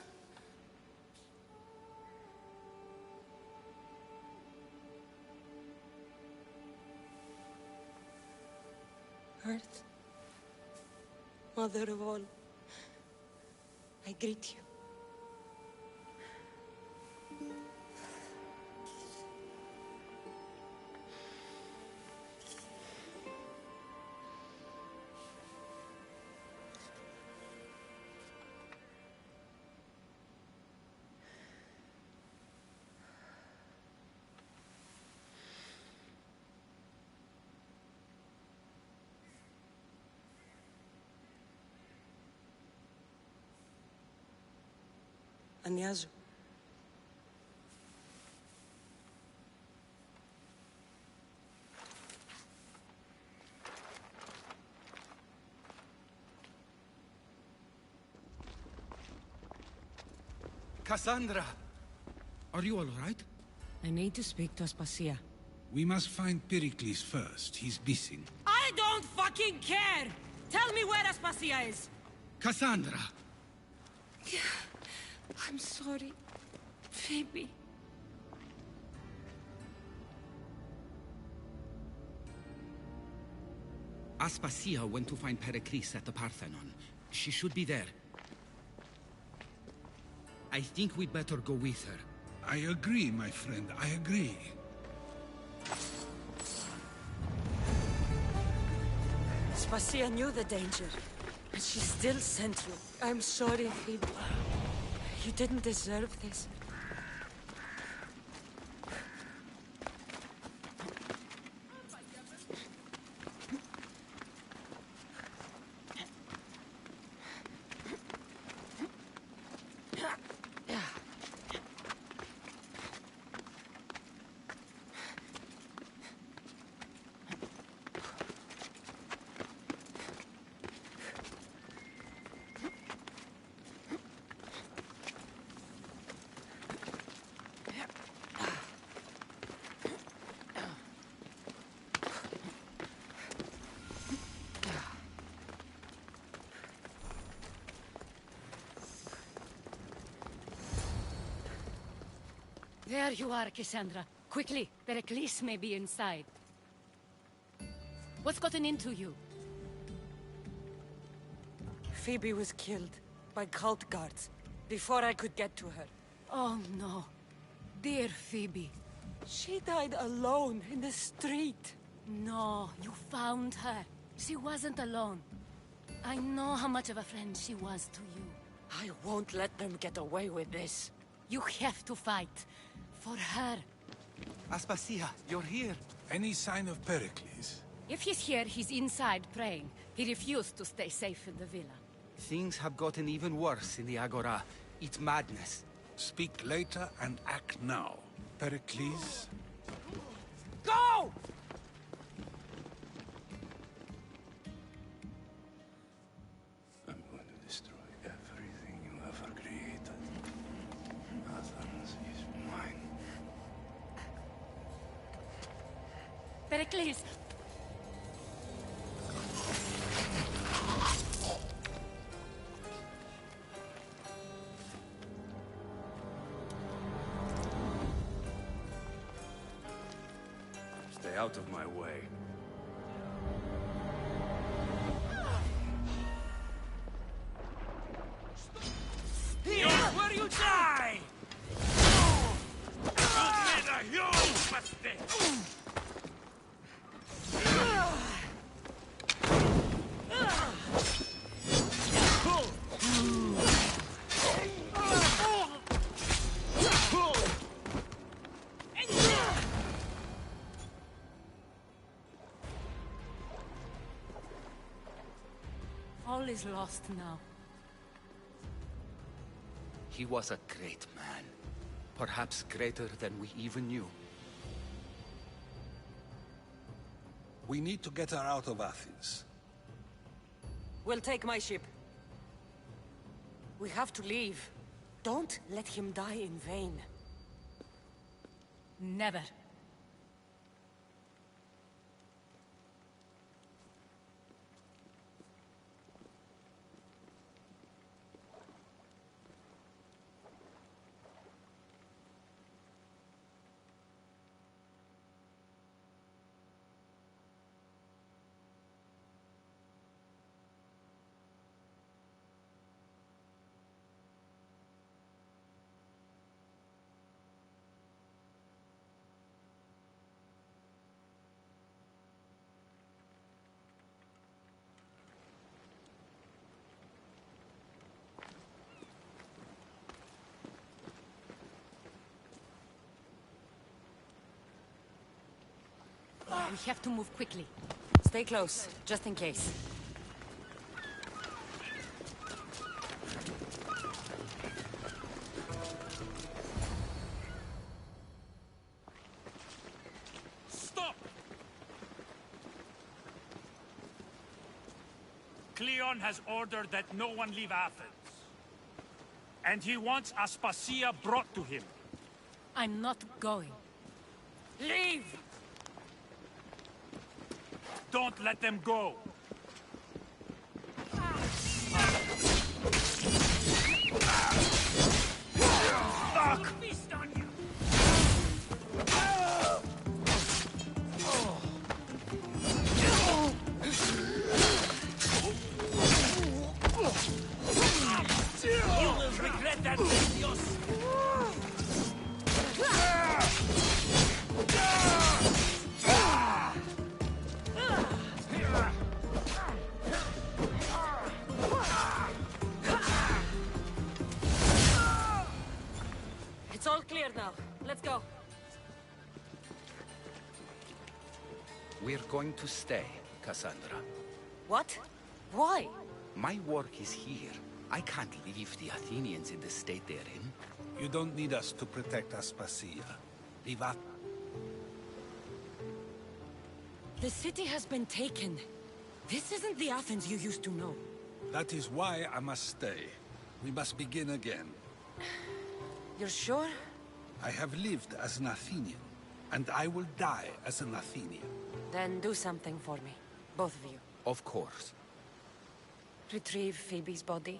Earth, Mother of all, I greet you. Aniazu. Cassandra! Are you all right? I need to speak to Aspasia. We must find Pericles first. He's missing. I don't fucking care! Tell me where Aspasia is! Cassandra! I'm sorry, Phoebe. Aspasia went to find Pericles at the Parthenon. She should be there. I think we'd better go with her. I agree, my friend. I agree. Aspasia knew the danger, and she still sent you. I'm sorry, Phoebe. You didn't deserve this. There you are, Cassandra. Quickly, Pericles may be inside. What's gotten into you? Phoebe was killed by cult guards before I could get to her. Oh no. Dear Phoebe. She died alone in the street. No, you found her. She wasn't alone. I know how much of a friend she was to you. I won't let them get away with this. You have to fight. For her. Aspasia, you're here. Any sign of Pericles? If he's here, he's inside praying. He refused to stay safe in the villa. Things have gotten even worse in the Agora. It's madness. Speak later and act now. Pericles? Go! I'm going to destroy everything you ever created. Athens is mine. Pericles! Stay out of my way. Here, where you die! All is lost now. He was a great man. Perhaps greater than we even knew. We need to get her out of Athens. We'll take my ship. We have to leave. Don't let him die in vain. Never. We have to move quickly. Stay close, just in case. Cleon has ordered that no one leave Athens. And he wants Aspasia brought to him. I'm not going. Leave! Don't let them go. Fuck! Feast on you! You will regret that, Dios! It's all clear now. Let's go. We're going to stay, Cassandra. What? Why? My work is here. I can't leave the Athenians in the state they're in. You don't need us to protect Aspasia. Leave us. The city has been taken. This isn't the Athens you used to know. That is why I must stay. We must begin again. You're sure? I have lived as an Athenian, and I will die as an Athenian. Then do something for me. Both of you. Of course. Retrieve Phoebe's body.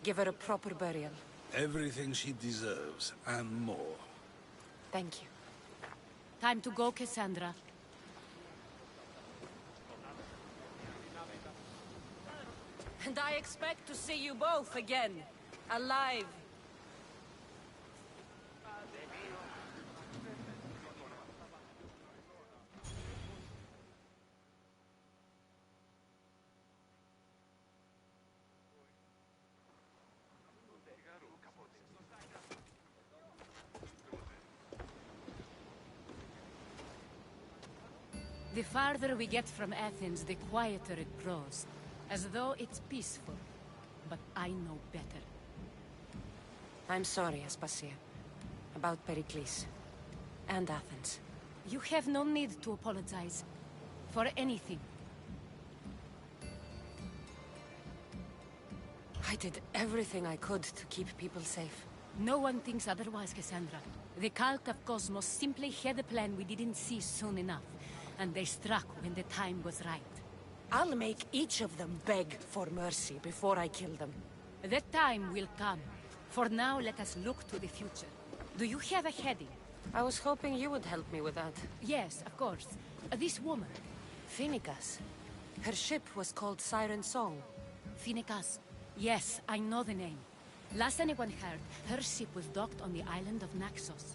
Give her a proper burial. Everything she deserves, and more. Thank you. Time to go, Cassandra. And I expect to see you both again. Alive. The farther we get from Athens, the quieter it grows. As though it's peaceful. But I know better. I'm sorry, Aspasia. About Pericles. And Athens. You have no need to apologize. For anything. I did everything I could to keep people safe. No one thinks otherwise, Cassandra. The cult of Cosmos simply had a plan we didn't see soon enough. And they struck when the time was right. I'll make each of them beg for mercy before I kill them. That time will come. For now, let us look to the future. Do you have a heading? I was hoping you would help me with that. Yes, of course. This woman. Phoenicas. Her ship was called Siren Song. Phoenicas. Yes, I know the name. Last anyone heard, her ship was docked on the island of Naxos.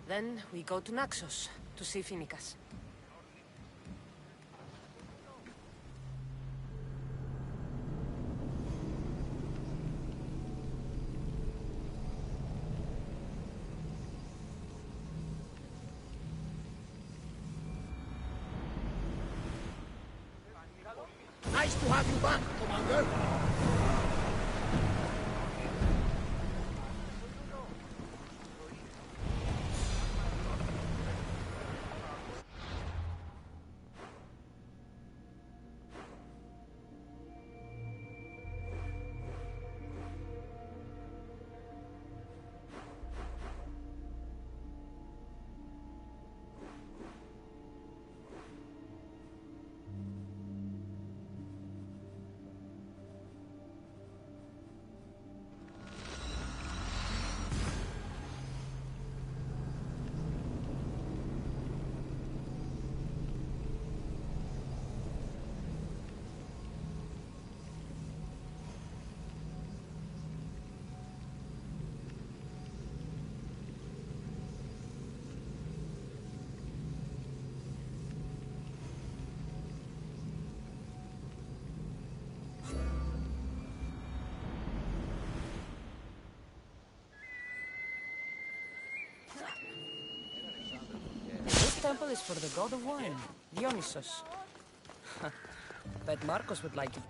Then we go to Naxos to see Phoenicas. Nice to have you back, Commander. This temple is for the god of wine, Dionysos. Bet Marcos would like it.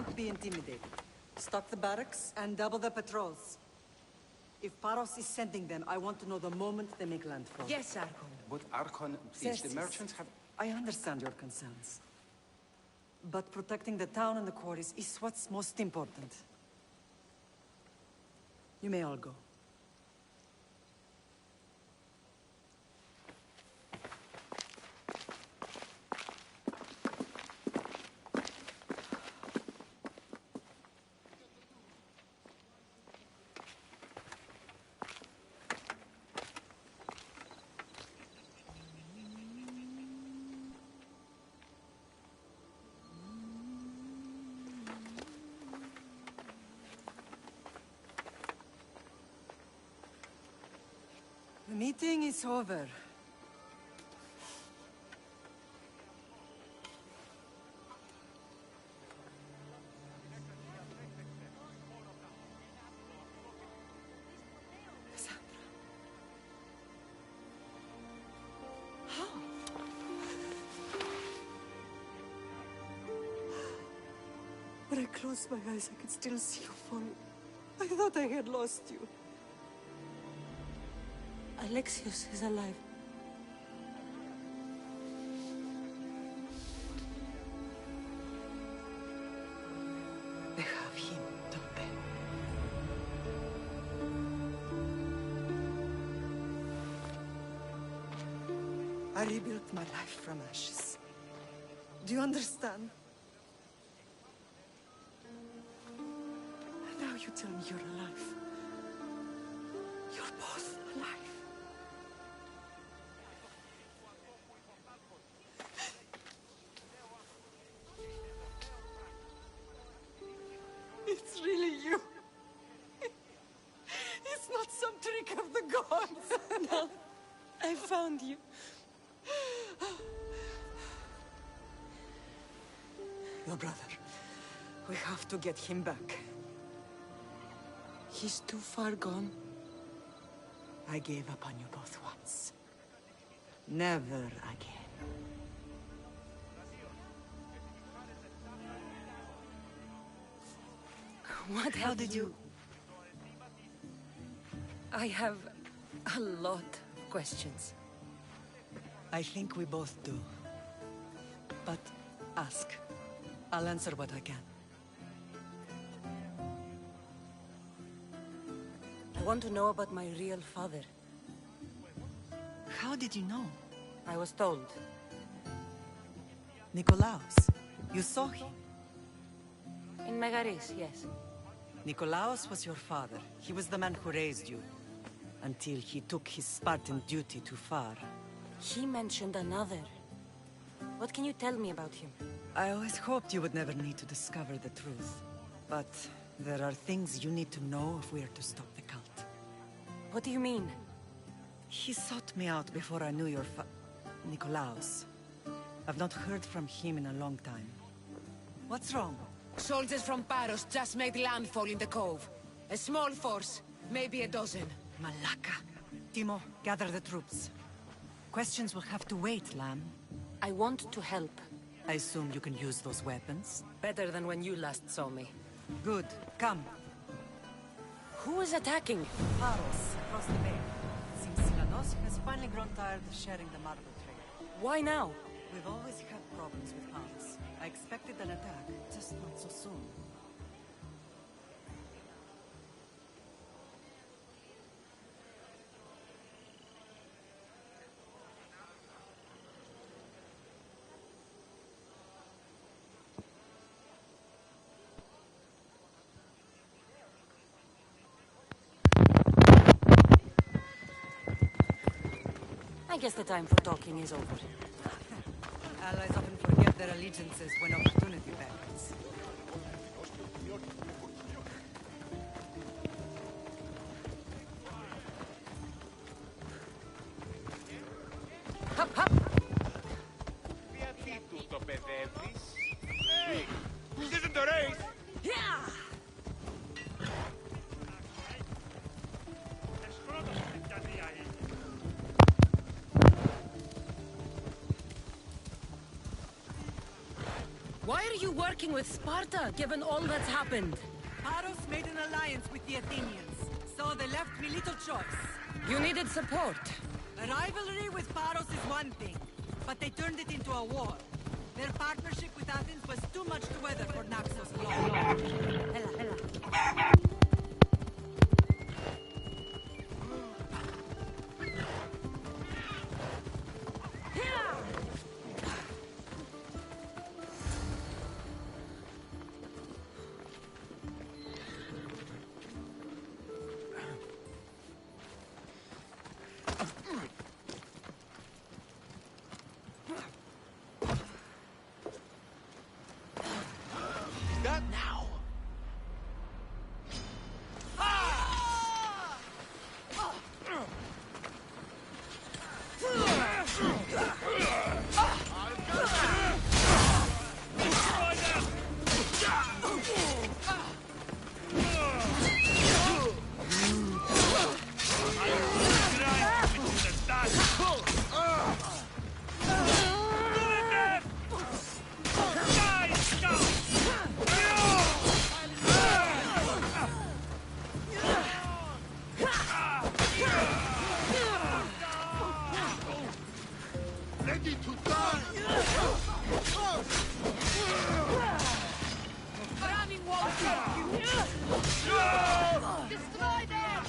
not be intimidated. Stock the barracks and double the patrols. If Paros is sending them, I want to know the moment they make landfall. Yes, Archon. But Archon, please, the Xerxes, merchants have... I understand your concerns. But protecting the town and the quarries is what's most important. You may all go. The meeting is over. Cassandra. How? When I closed my eyes, I could still see you fall. I thought I had lost you. Alexios is alive. They have him, don't they? I rebuilt my life from ashes. Do you understand? Now you tell me you're alive. You're both alive. It's really you. It's not some trick of the gods. No, I found you. Your brother. We have to get him back. He's too far gone. I gave up on you both once. Never again. How did you... I have a lot of questions. I think we both do. But ask. I'll answer what I can. I want to know about my real father. How did you know? I was told. Nikolaos. You saw him. In Megaris, yes. Nikolaos was your father. He was the man who raised you. Until he took his Spartan duty too far. He mentioned another. What can you tell me about him? I always hoped you would never need to discover the truth. But there are things you need to know if we are to stop the cult. What do you mean? He sought me out before I knew your Nikolaos. I've not heard from him in a long time. What's wrong? Soldiers from Paros just made landfall in the cove. A small force, maybe a dozen. Malaka. Timo, gather the troops. Questions will have to wait, Lamb. I want to help. I assume you can use those weapons? Better than when you last saw me. Good. Come. Who is attacking? Paros, across the bay. Seems Silanos has finally grown tired of sharing the marble trail. Why now? We've always had problems with Paros. I expected an attack, just not so soon. I guess the time for talking is over. Allies often forget their allegiances when opportunity beckons. Hop, hop! Γιατί του το παιδεύεις? Hey, this isn't the race! Yeah! Why are you working with Sparta, given all that's happened? Paros made an alliance with the Athenians, so they left me little choice. You needed support. A rivalry with Paros is one thing, but they turned it into a war. Their partnership with Athens was too much to weather for Naxos alone. Hela. That now. Ready to die! Running wall Destroy them!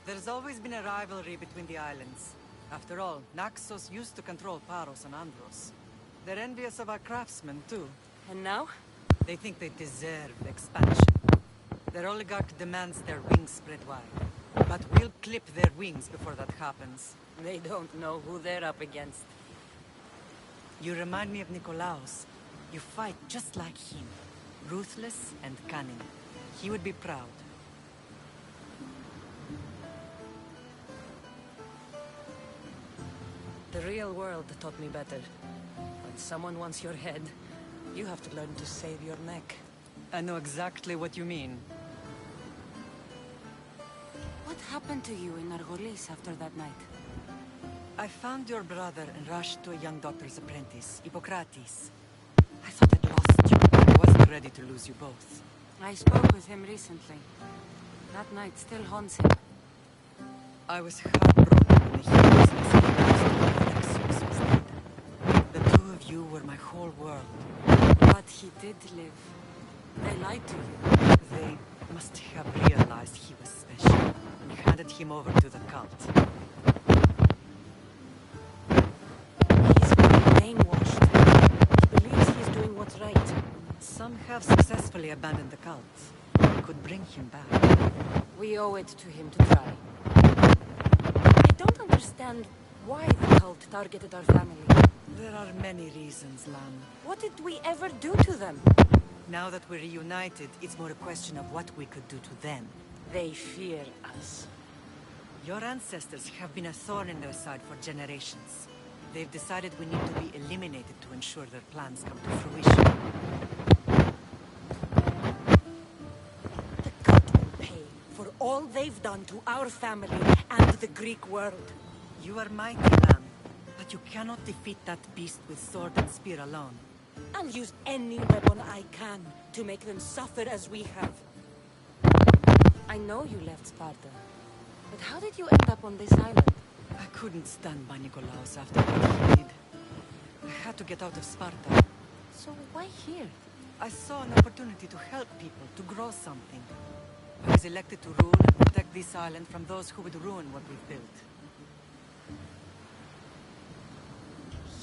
There's always been a rivalry between the islands. After all, Naxos used to control Paros and Andros. They're envious of our craftsmen, too. And now? They think they deserve expansion. Their oligarch demands their wings spread wide. But we'll clip their wings before that happens. They don't know who they're up against. You remind me of Nikolaos. You fight just like him. Ruthless and cunning. He would be proud. The real world taught me better. When someone wants your head, you have to learn to save your neck. I know exactly what you mean. What happened to you in Argolis after that night? I found your brother and rushed to a young doctor's apprentice, Hippocrates. I thought I'd lost you, but I wasn't ready to lose you both. I spoke with him recently. That night still haunts him. I was heartbroken when the heroes was dead. The two of you were my whole world. But he did live. They lied to you. They must have realized he was special and handed him over to the cult. He's been brainwashed. He believes he's doing what's right. Some have successfully abandoned the cult. We could bring him back. We owe it to him to try. I don't understand why the cult targeted our family. There are many reasons, Lan. What did we ever do to them? Now that we're reunited, it's more a question of what we could do to them. They fear us. Your ancestors have been a thorn in their side for generations. They've decided we need to be eliminated to ensure their plans come to fruition. The cult will pay for all they've done to our family and the Greek world. You are mighty, Lan, but you cannot defeat that beast with sword and spear alone. I'll use any weapon I can to make them suffer as we have. I know you left Sparta, but how did you end up on this island? I couldn't stand by Nikolaos after what he did. I had to get out of Sparta. So why here? I saw an opportunity to help people, to grow something. I was elected to rule and protect this island from those who would ruin what we've built.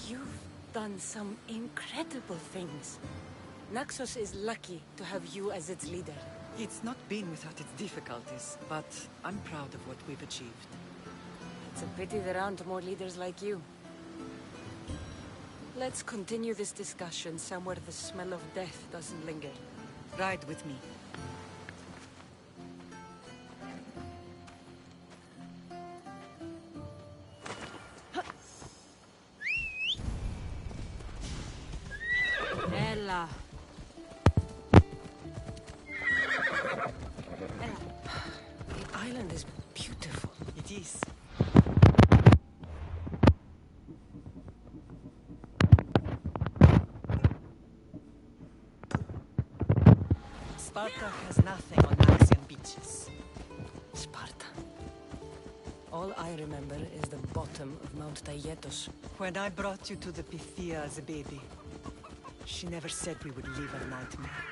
You've done some incredible things. Naxos is lucky to have you as its leader. It's not been without its difficulties, but I'm proud of what we've achieved. It's a pity there aren't more leaders like you. Let's continue this discussion somewhere the smell of death doesn't linger. Ride with me. island is beautiful. It is. Sparta has nothing on Naxian beaches. Sparta. All I remember is the bottom of Mount Taygetos. When I brought you to the Pythia as a baby, she never said we would live a nightmare.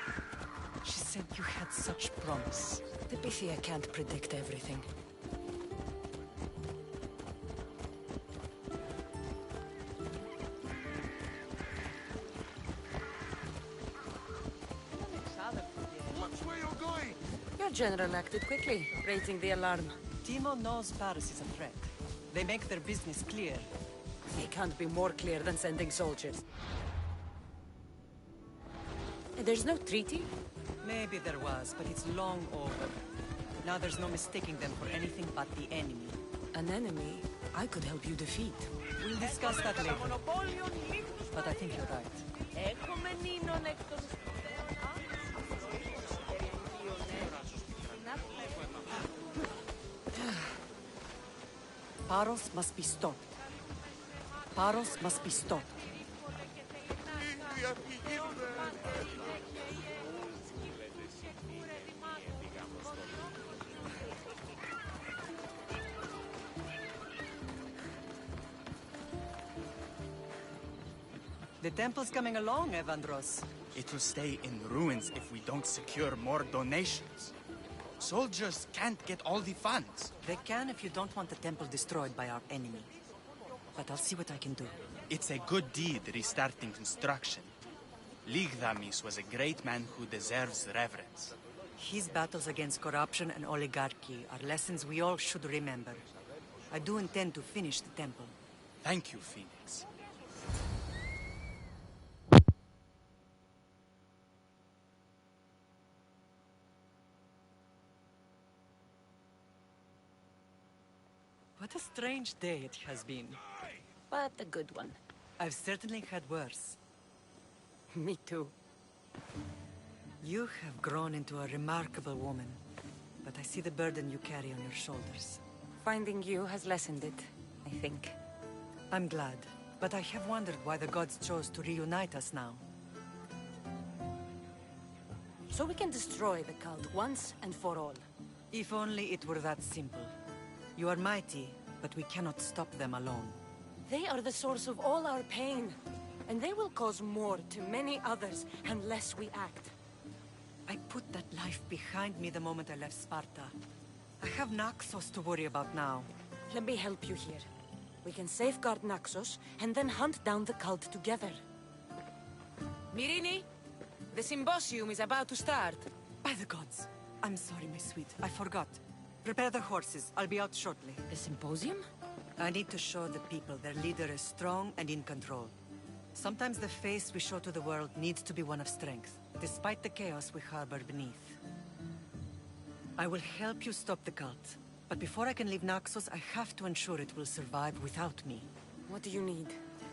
She said you had such promise. The Pythia can't predict everything. Watch where you're going! Your general acted quickly, raising the alarm. Timo knows Paris is a threat. They make their business clear. They can't be more clear than sending soldiers. There's no treaty? Maybe there was, but it's long over. Now there's no mistaking them for anything but the enemy. An enemy I could help you defeat. We'll discuss that later. But I think you're right. Paros must be stopped. Paros must be stopped. The temple's coming along, Evandros. It will stay in ruins if we don't secure more donations. Soldiers can't get all the funds. They can if you don't want the temple destroyed by our enemy. But I'll see what I can do. It's a good deed restarting construction. Ligdamis was a great man who deserves reverence. His battles against corruption and oligarchy are lessons we all should remember. I do intend to finish the temple. Thank you, Phoenix. What a strange day it has been. But a good one. I've certainly had worse. Me too. You have grown into a remarkable woman, but I see the burden you carry on your shoulders. Finding you has lessened it, I think. I'm glad, but I have wondered why the gods chose to reunite us now. So we can destroy the cult once and for all. If only it were that simple. You are mighty, but we cannot stop them alone. They are the source of all our pain, and they will cause more to many others unless we act. I put that life behind me the moment I left Sparta. I have Naxos to worry about now. Let me help you here. We can safeguard Naxos, and then hunt down the cult together. Myrrine, the symposium is about to start. By the gods! I'm sorry, my sweet. I forgot. Prepare the horses. I'll be out shortly. The symposium? I need to show the people their leader is strong and in control. Sometimes the face we show to the world needs to be one of strength, despite the chaos we harbor beneath. I will help you stop the cult, but before I can leave Naxos, I have to ensure it will survive without me. What do you need?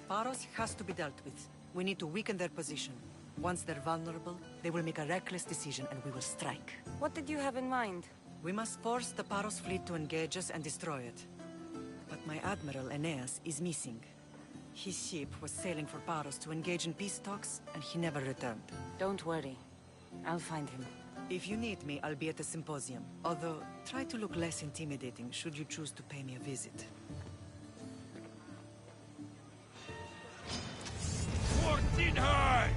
Paros has to be dealt with. We need to weaken their position. Once they're vulnerable, they will make a reckless decision and we will strike. What did you have in mind? We must force the Paros fleet to engage us and destroy it. But my admiral, Aeneas, is missing. His ship was sailing for Paros to engage in peace talks, and he never returned. Don't worry. I'll find him. If you need me, I'll be at the symposium. Although, try to look less intimidating should you choose to pay me a visit. 14 high!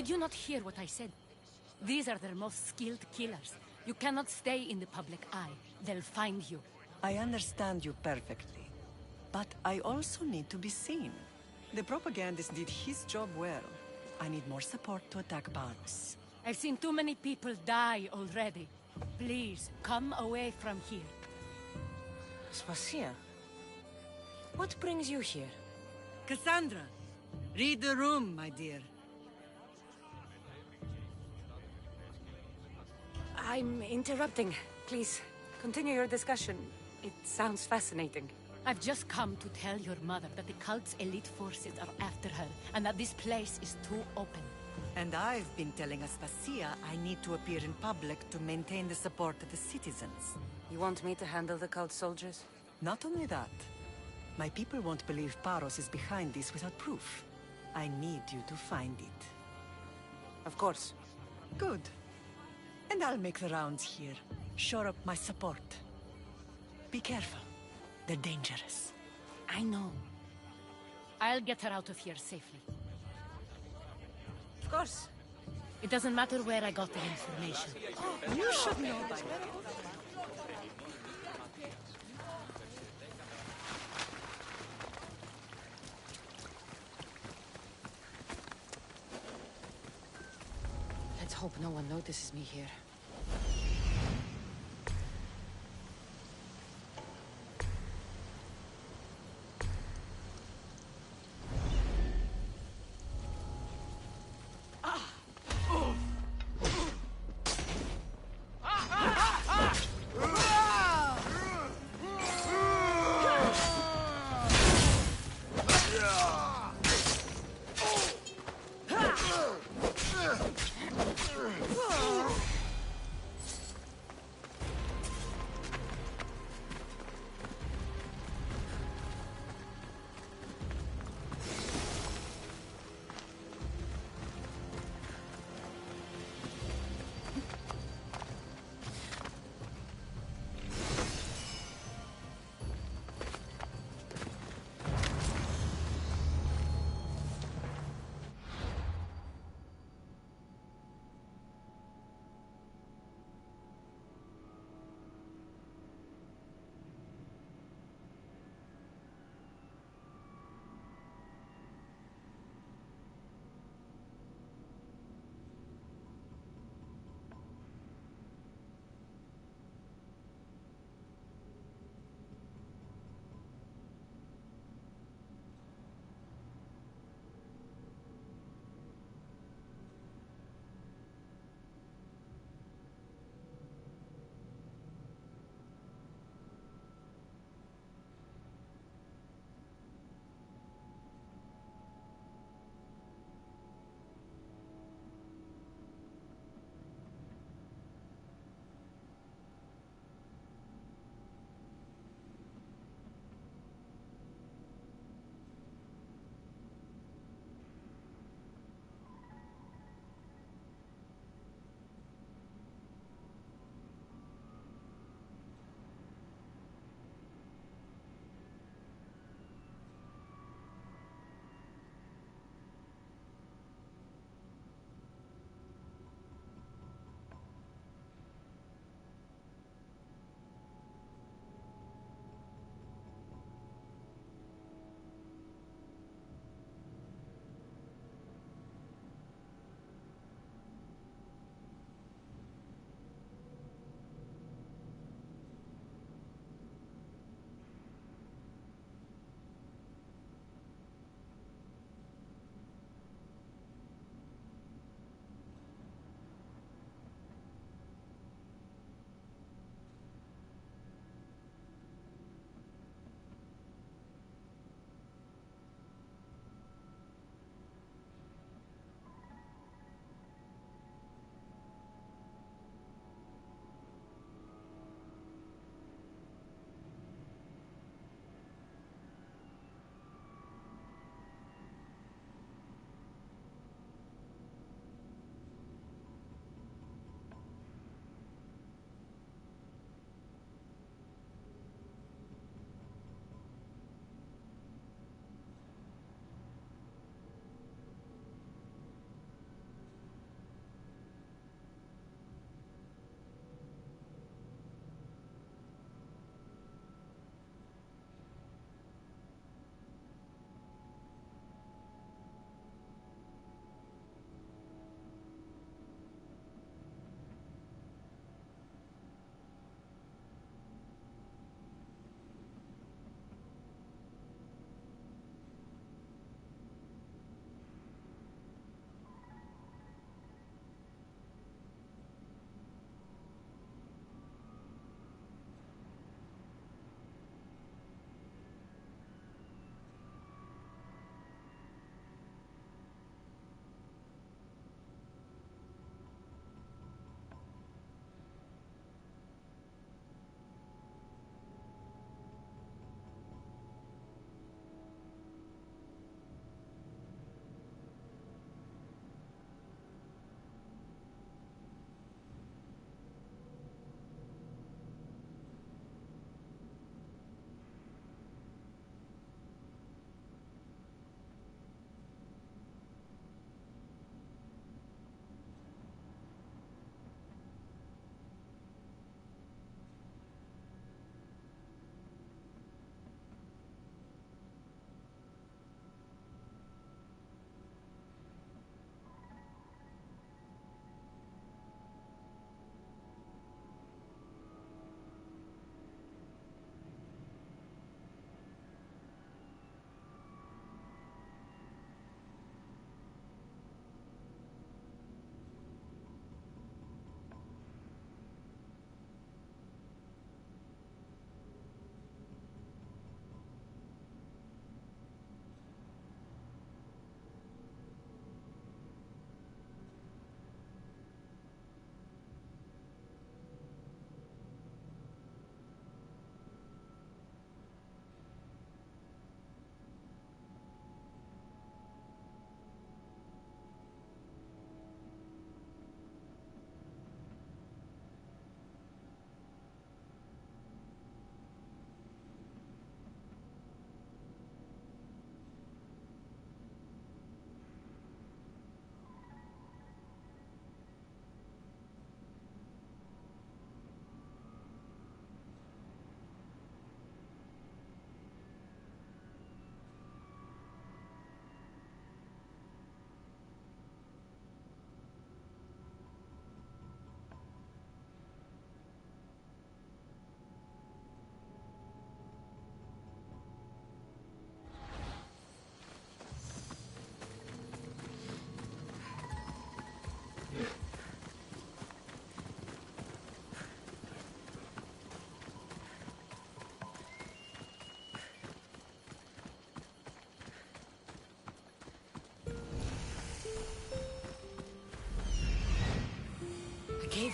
Did you not hear what I said? These are their most skilled killers. You cannot stay in the public eye. They'll find you. I understand you perfectly. But I also need to be seen. The propagandist did his job well. I need more support to attack Paros. I've seen too many people die already. Please, come away from here. Spacia, what brings you here? Cassandra, read the room, my dear. I'm interrupting. Please, continue your discussion. It sounds fascinating. I've just come to tell your mother that the cult's elite forces are after her, and that this place is too open. And I've been telling Aspasia I need to appear in public to maintain the support of the citizens. You want me to handle the cult soldiers? Not only that, my people won't believe Paros is behind this without proof. I need you to find it. Of course. Good. And I'll make the rounds here. Shore up my support. Be careful. They're dangerous. I know. I'll get her out of here safely. Of course. It doesn't matter where I got the information. Oh, you should know by now. Let's hope no one notices me here.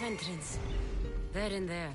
of entrance. They're in there.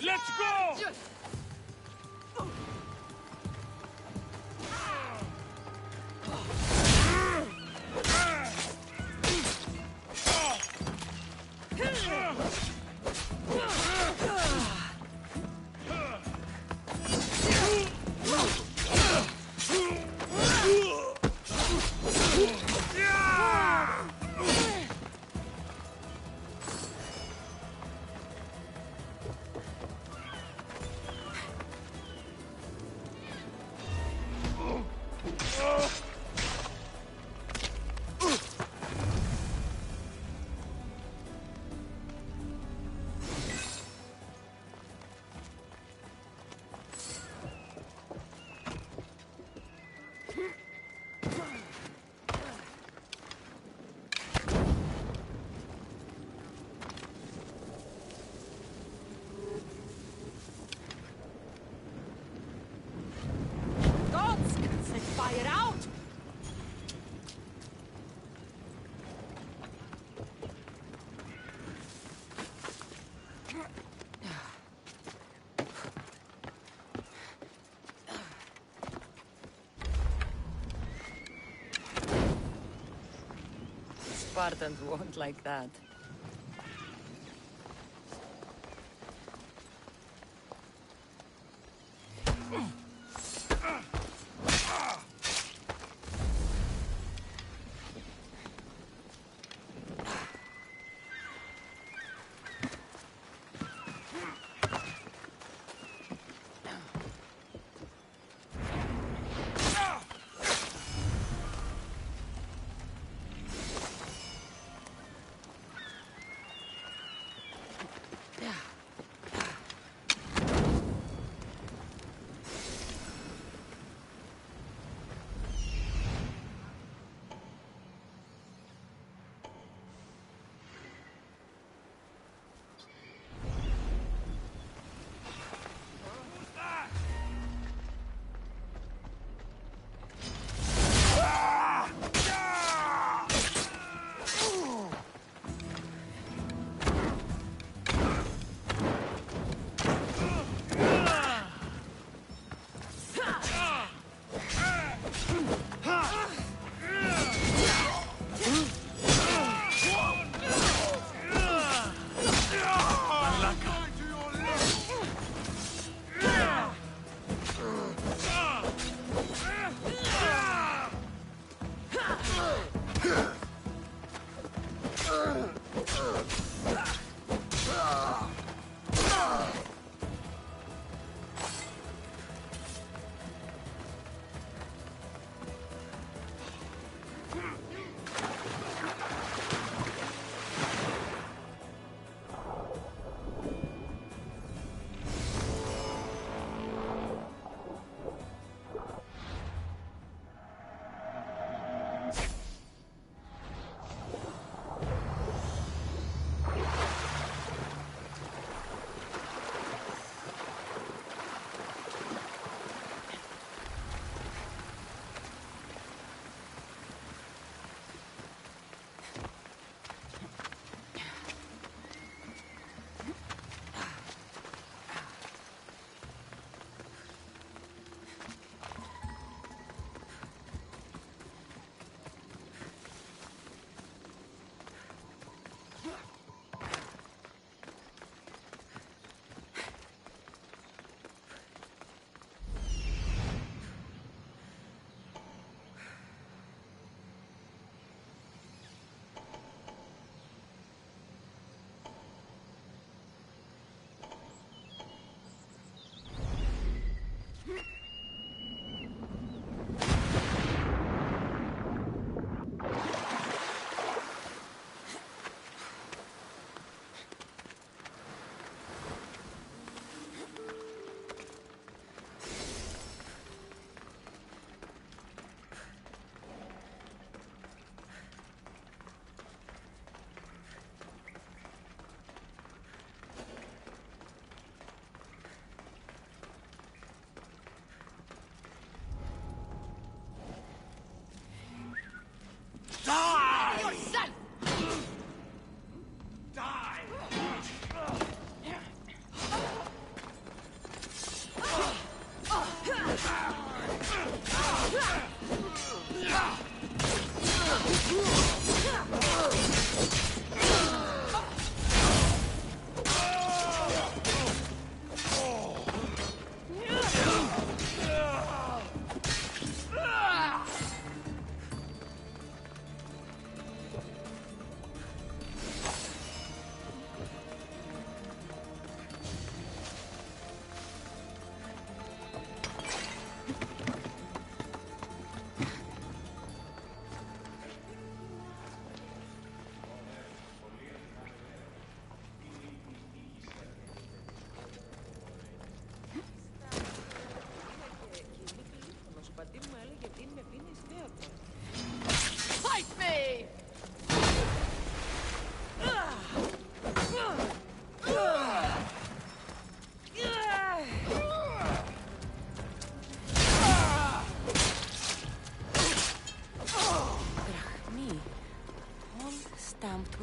Let's go! Fire out! Spartans won't like that.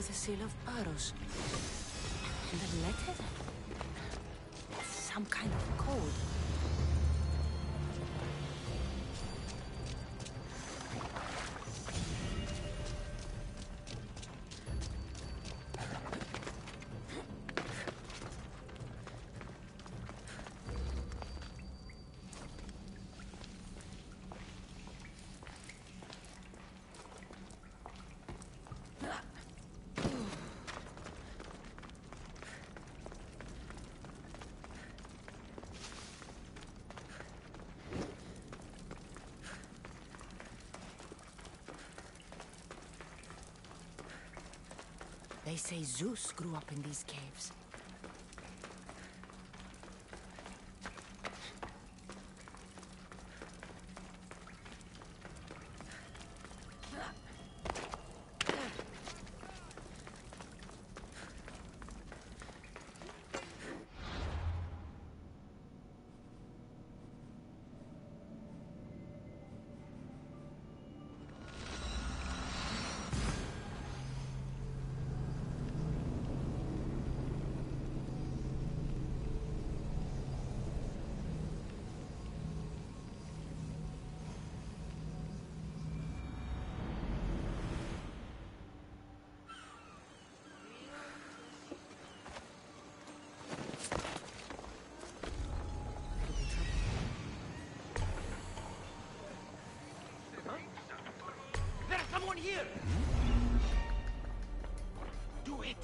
with the seal of Paros. And the letter? Some kind of code. They say Zeus grew up in these caves. Someone here! Do it!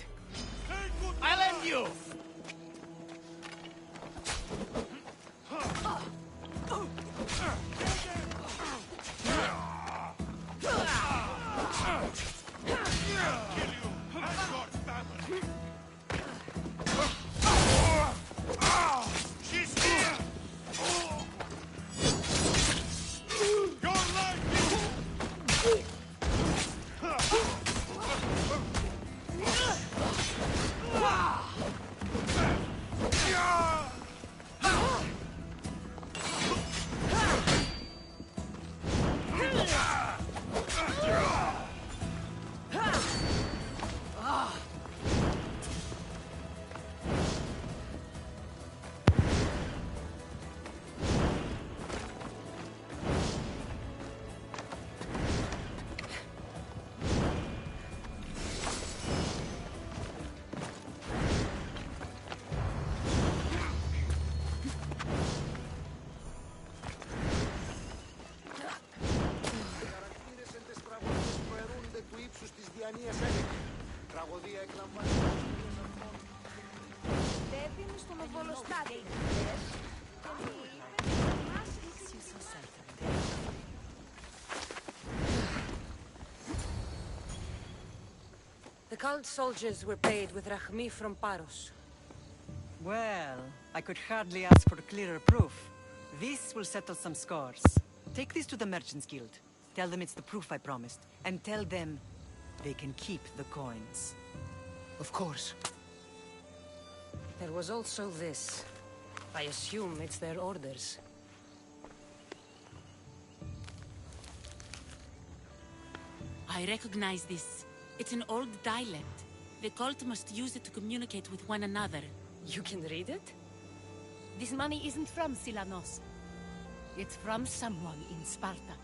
I'll end you! Τραγωδία εκλαμβάνει. Δεύει στον οβολοστάτη. The cult soldiers were paid with R.I.P from Paros. Well, I could hardly ask for clearer proof. This will settle some scores. Take this to the Merchants Guild. Tell them it's the proof I promised. And tell them they can keep the coins. Of course. There was also this. I assume it's their orders. I recognize this. It's an old dialect. The cult must use it to communicate with one another. You can read it? This money isn't from Silanos. It's from someone in Sparta.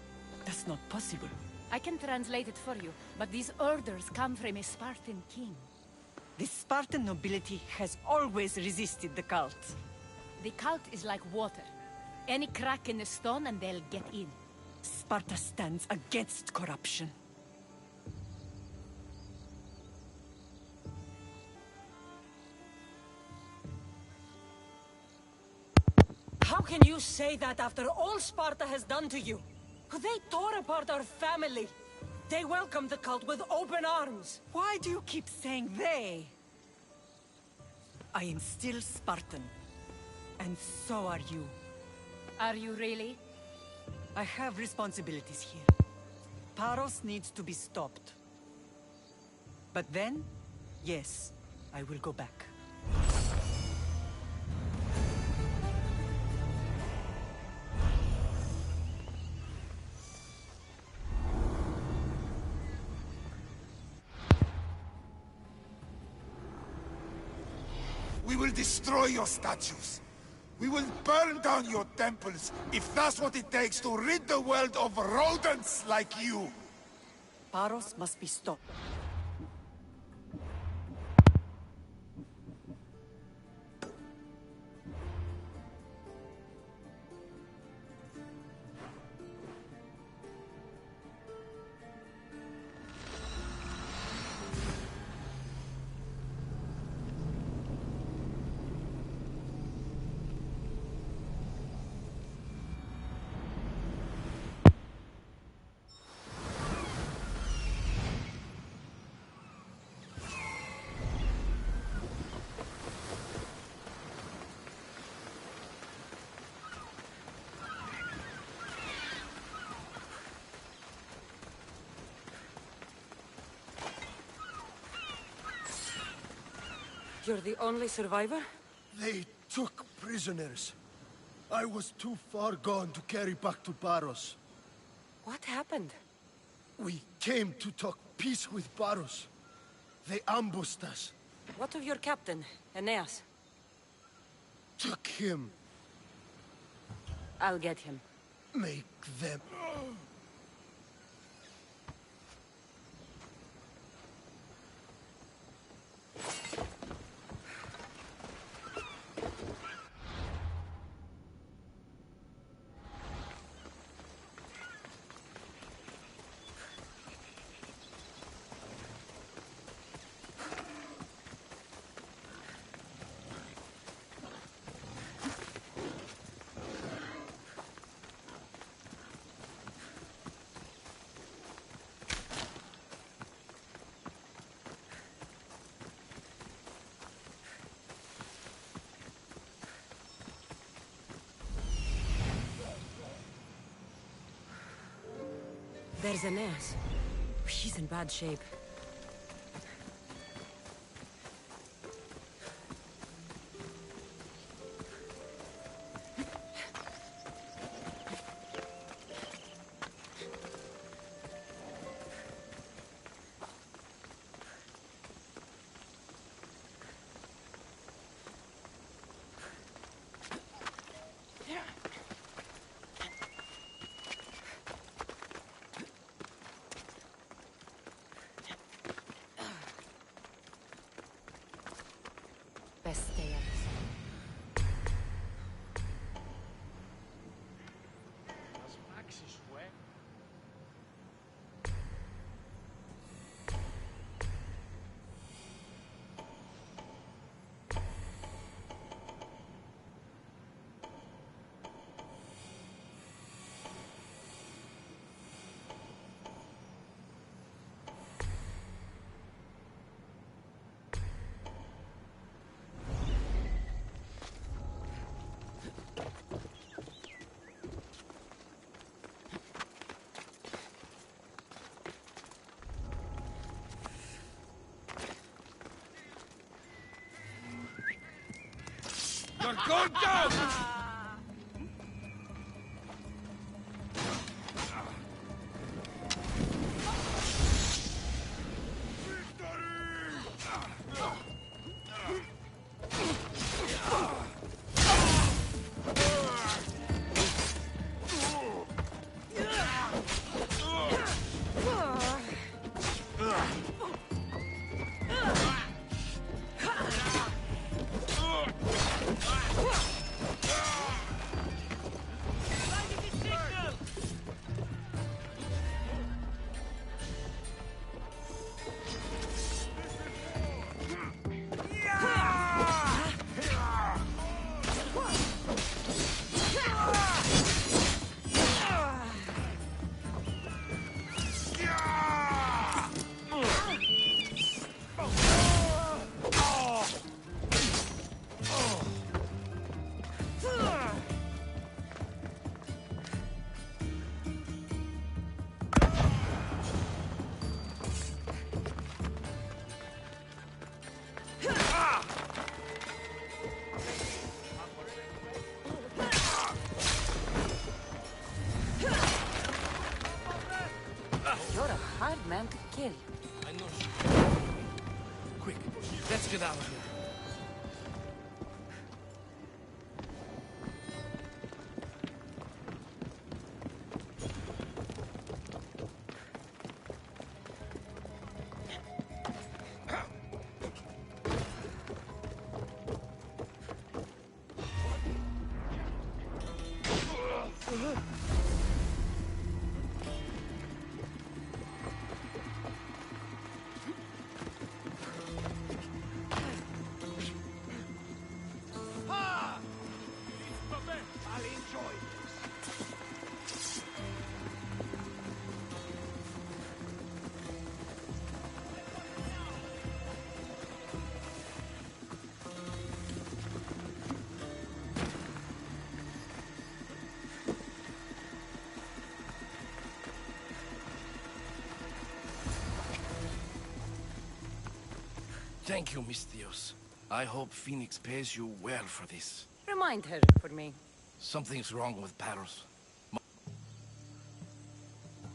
That's not possible. I can translate it for you, but these orders come from a Spartan king. The Spartan nobility has always resisted the cult. The cult is like water. Any crack in the stone and they'll get in. Sparta stands against corruption. How can you say that after all Sparta has done to you? They tore apart our family. They welcomed the cult with open arms. Why do you keep saying they? I am still Spartan. And so are you. Are you really? I have responsibilities here. Paros needs to be stopped. But then, yes, I will go back. will destroy your statues. We will burn down your temples, if that's what it takes to rid the world of rodents like you. Paros must be stopped. You're the only survivor? They took prisoners. I was too far gone to carry back to Paros. What happened? We came to talk peace with Paros. They ambushed us. What of your captain, Aeneas? Took him. I'll get him. Make them... There's Aeneas. He's in bad shape. You're going down! Man to kill. I know. Quick, let's get out of here. Thank you, Mistios. I hope Phoenix pays you well for this. Remind her for me. Something's wrong with Paros.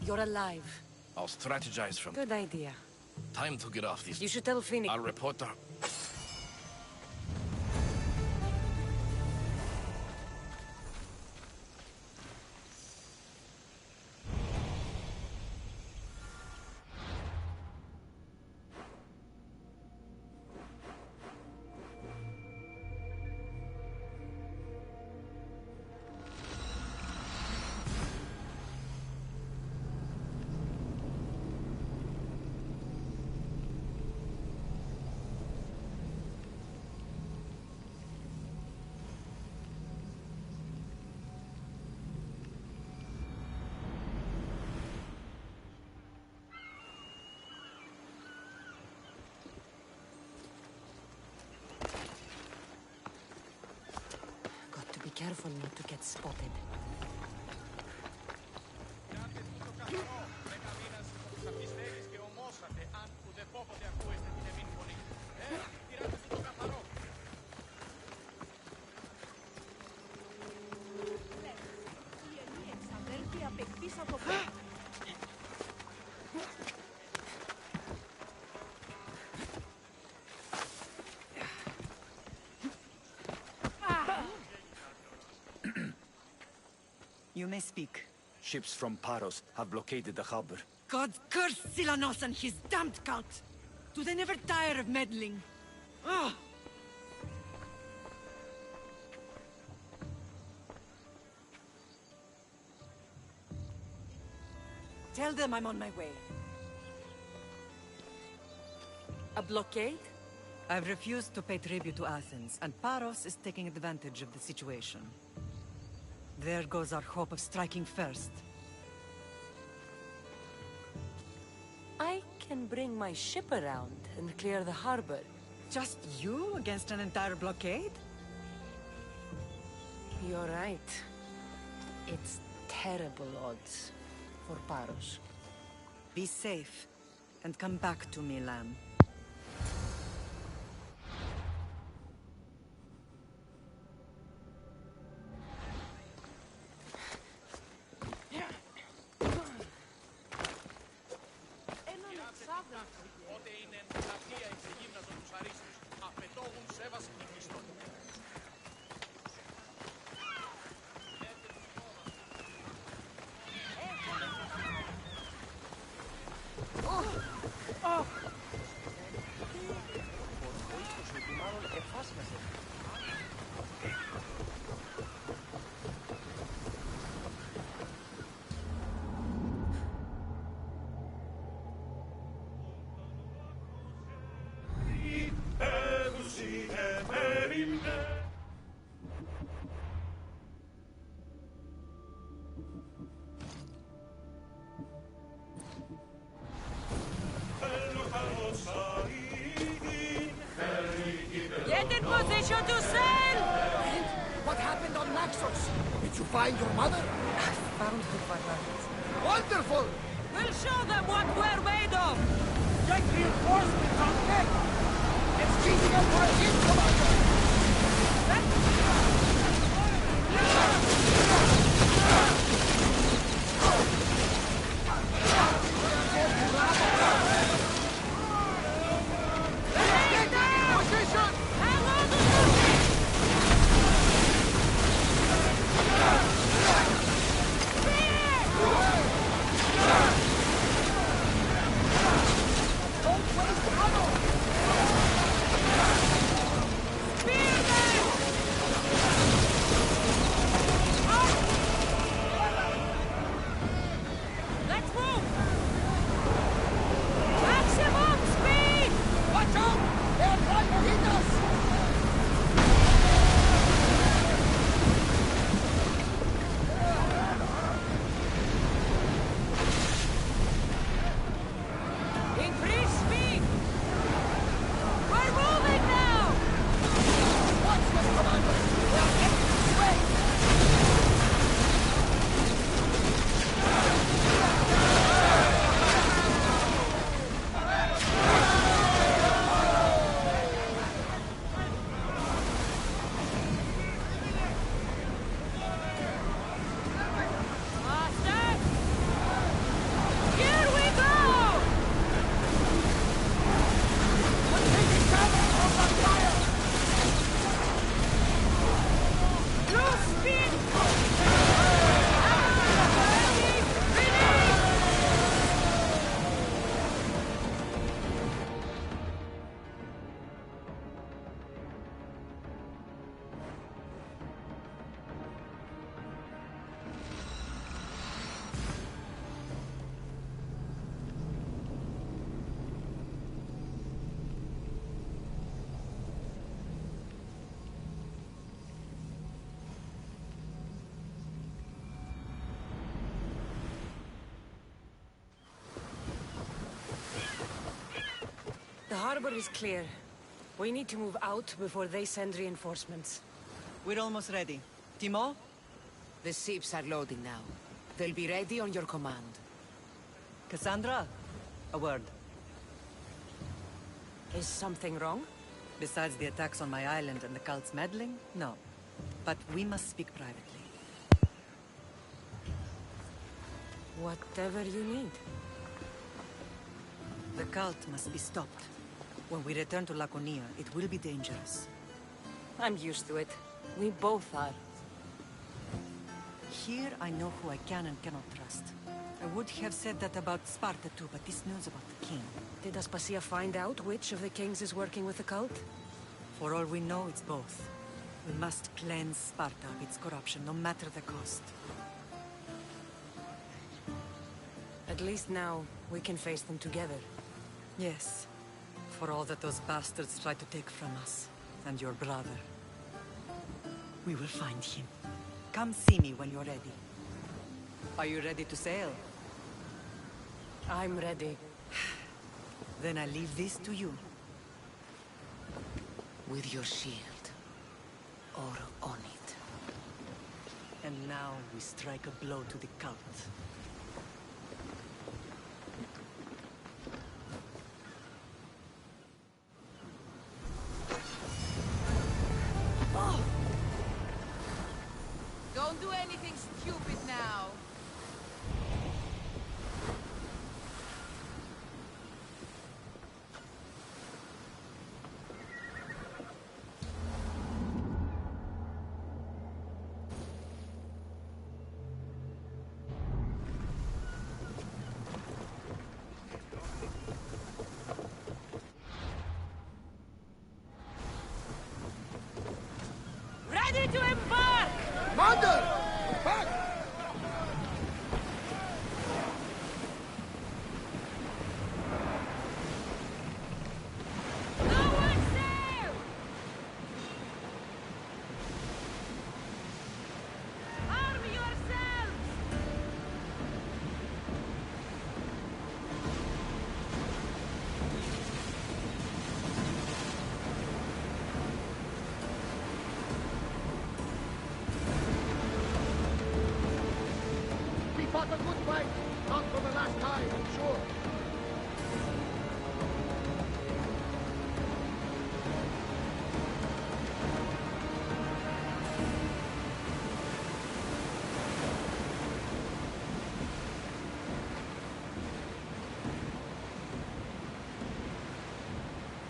You're alive. I'll strategize from... Good idea. Time to get off this. You should tell Phoenix. I'll report to her. Be careful not to get spotted. You may speak. Ships from Paros have blockaded the harbor. God curse Silanos and his damned cult! Do they never tire of meddling? Ugh! Tell them I'm on my way. A blockade? I've refused to pay tribute to Athens, and Paros is taking advantage of the situation. There goes our hope of striking first. I can bring my ship around and clear the harbor. Just you against an entire blockade? You're right. It's terrible odds for Paros. Be safe, and come back to me, lamb. Get in position to sail! What happened on Naxos? Did you find your mother? I found her father. Wonderful! We'll show them what we're made of! Get reinforcements on deck! It's cheating up for a hit, Commander! The harbor is clear. We need to move out before they send reinforcements. We're almost ready. Timo? The ships are loading now. They'll be ready on your command. Cassandra? A word. Is something wrong? Besides the attacks on my island and the cult's meddling? No. But we must speak privately. Whatever you need. The cult must be stopped. When we return to Laconia, it will be dangerous. I'm used to it. We both are. Here I know who I can and cannot trust. I would have said that about Sparta too, but this news about the king... Did Aspasia find out which of the kings is working with the cult? For all we know, it's both. We must cleanse Sparta of its corruption, no matter the cost. At least now, we can face them together. Yes. For all that those bastards tried to take from us, and your brother. We will find him. Come see me when you're ready. Are you ready to sail? I'm ready. Then I leave this to you. With your shield. Or on it. And now we strike a blow to the cult. Don't do anything stupid now. Ready to embark! Commander! Back! Fought a good fight, not for the last time, I'm sure.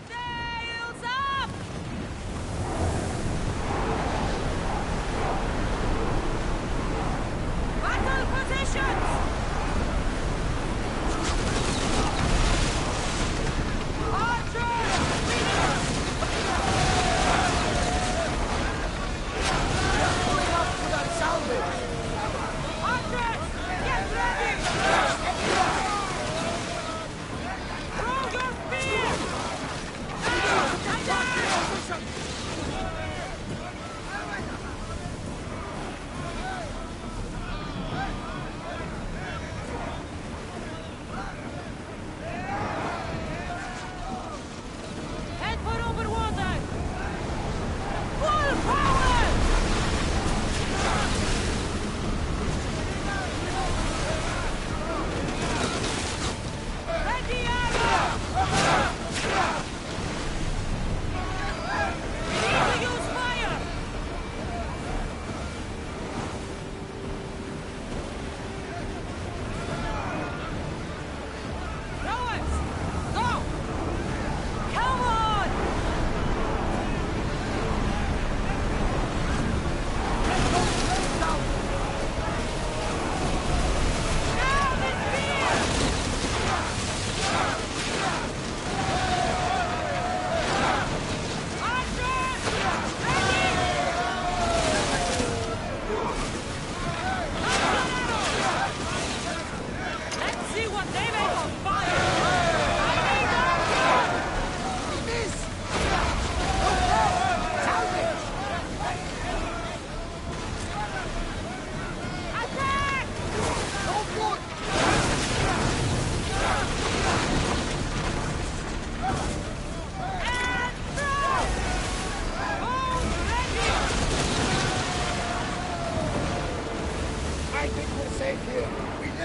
Sails up! Battle positions!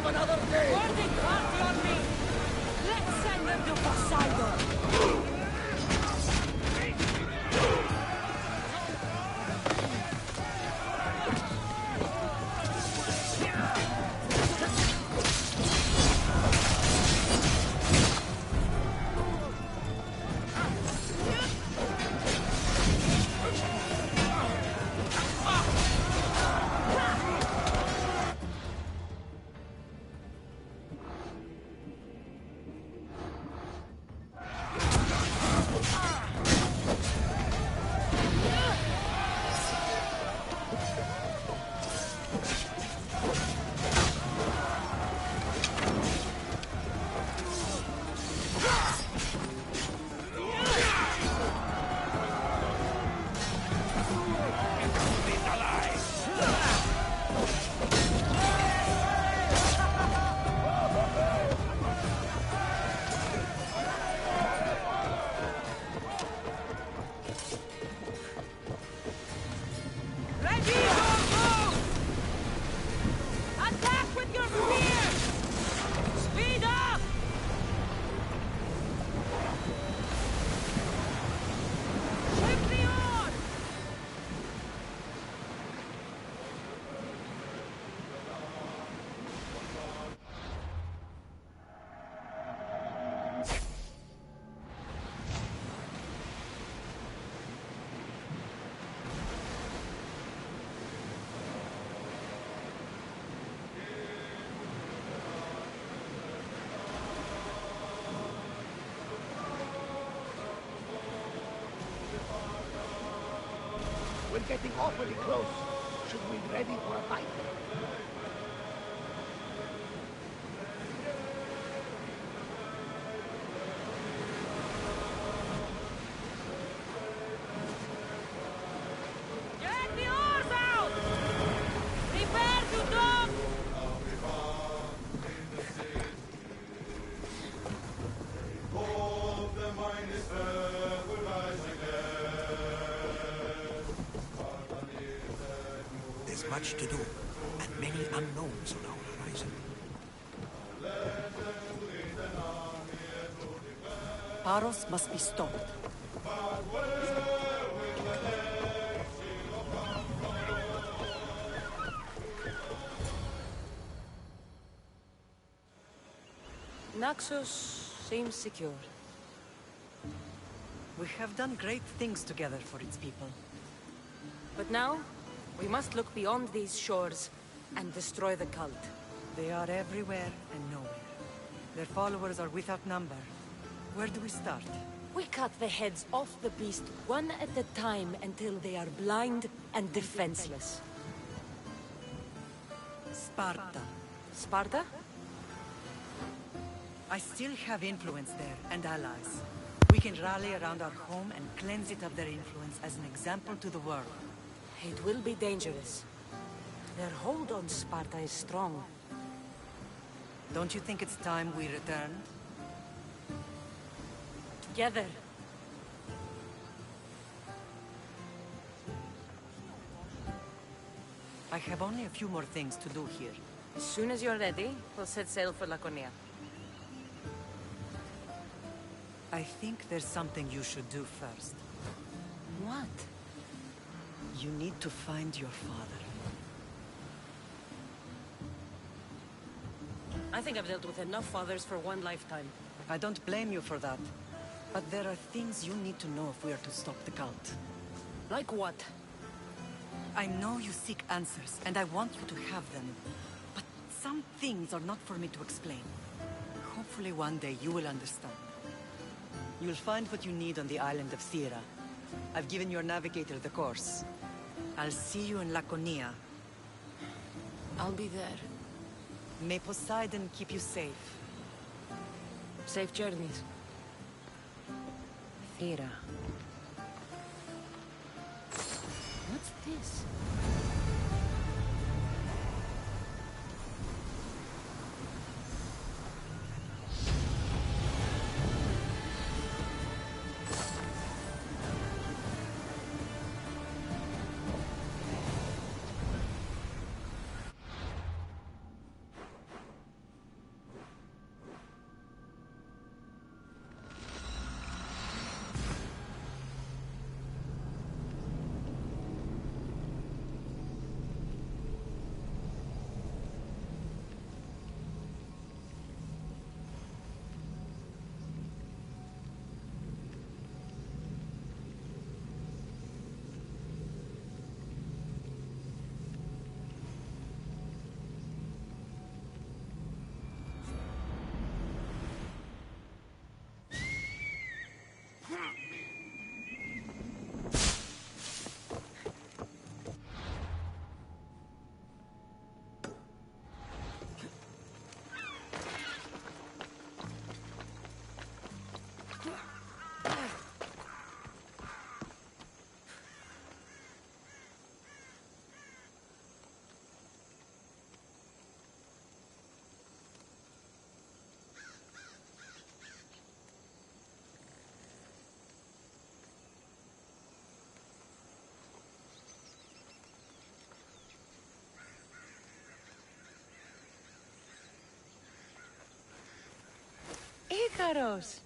live another day! Burning party on me! Let's send them to Poseidon! We're getting awfully close. Should we be ready for a fight? Get the oars out! Prepare to dock! There's much to do, and many unknowns on our horizon. Paros must be stopped. Naxos seems secure. We have done great things together for its people. But now, we must look beyond these shores and destroy the cult. They are everywhere and nowhere. Their followers are without number. Where do we start? We cut the heads off the beast one at a time until they are blind and defenseless. Sparta. Sparta? I still have influence there, and allies. We can rally around our home and cleanse it of their influence as an example to the world. It will be dangerous. Their hold on Sparta is strong. Don't you think it's time we return? Together. I have only a few more things to do here. As soon as you're ready, we'll set sail for Laconia. I think there's something you should do first. What? You need to find your father. I think I've dealt with enough fathers for one lifetime. I don't blame you for that. But there are things you need to know if we are to stop the cult. Like what? I know you seek answers, and I want you to have them. But some things are not for me to explain. Hopefully one day you will understand. You'll find what you need on the island of Thera. I've given your navigator the course. I'll see you in Laconia. I'll be there. May Poseidon keep you safe. Safe journeys. Thera. What's this? Ikaros.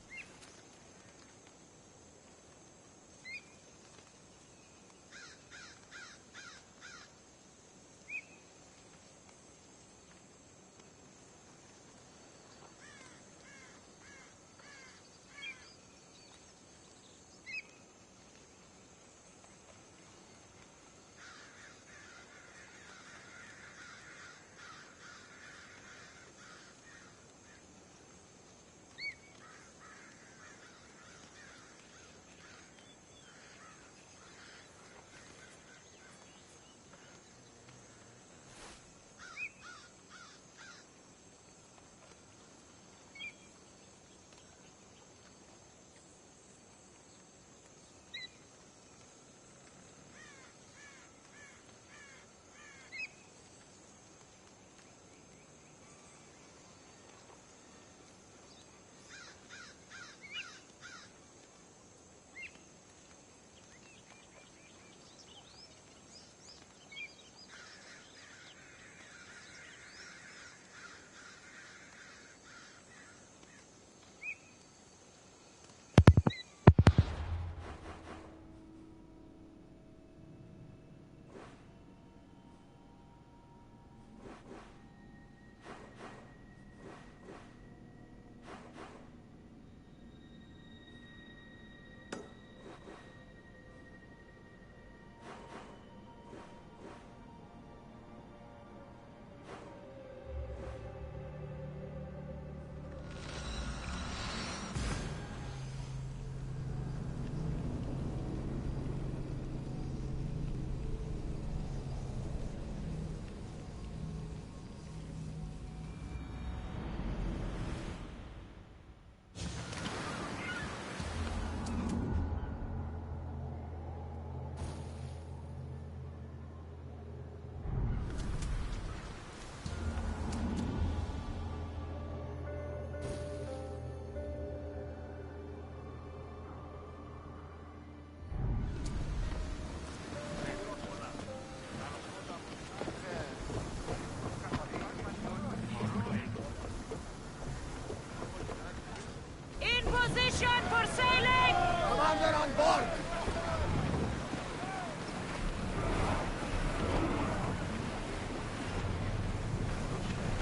Position for sailing! Commander on board!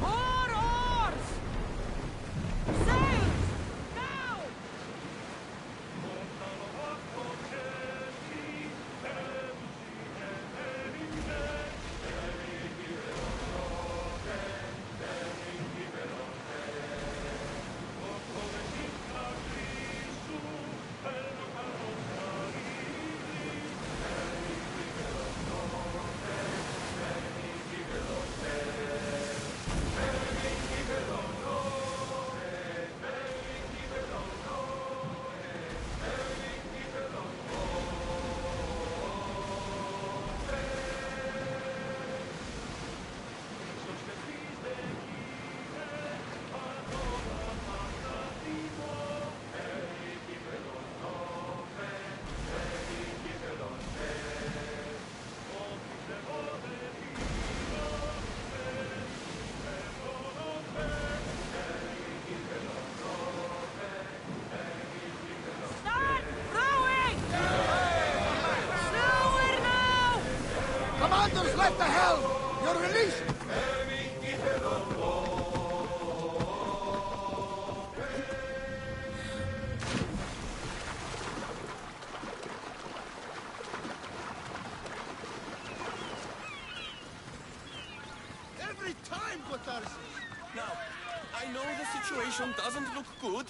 More oars! Sails! Now! Start rowing! Slower now! Commanders, left the helm! You're released! Every time, Odyssey! Now, I know the situation doesn't look good.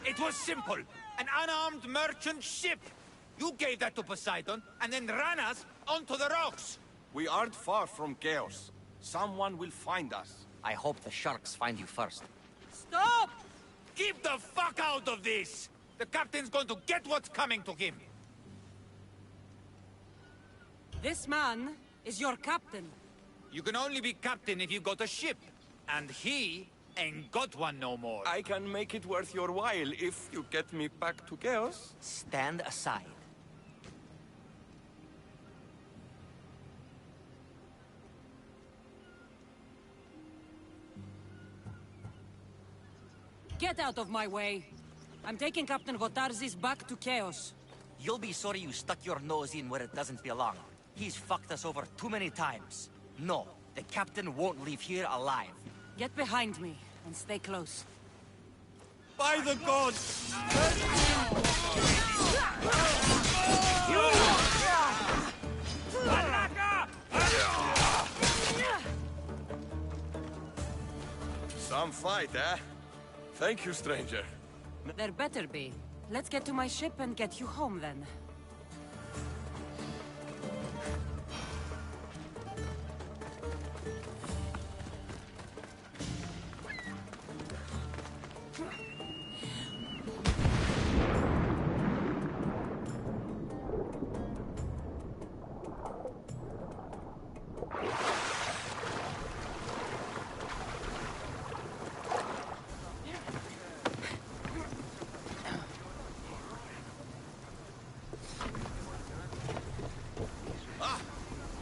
It was simple. An unarmed merchant ship. You gave that to Poseidon, and then ran us onto the rocks. We aren't far from chaos. Someone will find us. I hope the sharks find you first. Stop! Keep the fuck out of this! The captain's going to get what's coming to him. This man is your captain. You can only be captain if you got a ship. And he ain't got one no more. I can make it worth your while if you get me back to chaos. Stand aside. Get out of my way. I'm taking Captain Gotarzis back to Chaos. You'll be sorry you stuck your nose in where it doesn't belong. He's fucked us over too many times. No, the captain won't leave here alive. Get behind me and stay close. By the gods! Some fight, eh? Thank you, stranger. There better be. Let's get to my ship and get you home, then.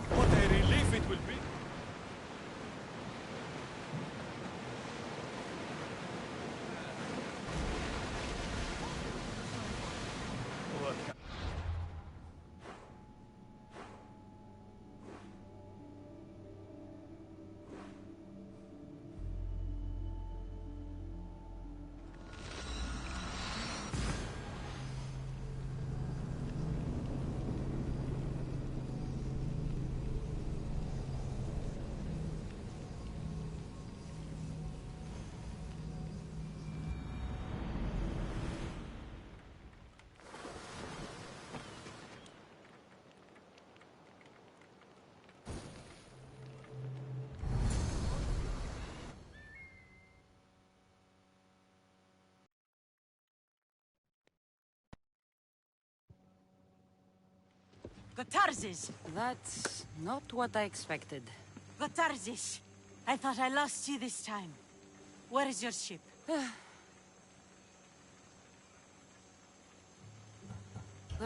What a relief it will be. Gotarzis! That's not what I expected. Gotarzis! I thought I lost you this time. Where is your ship? The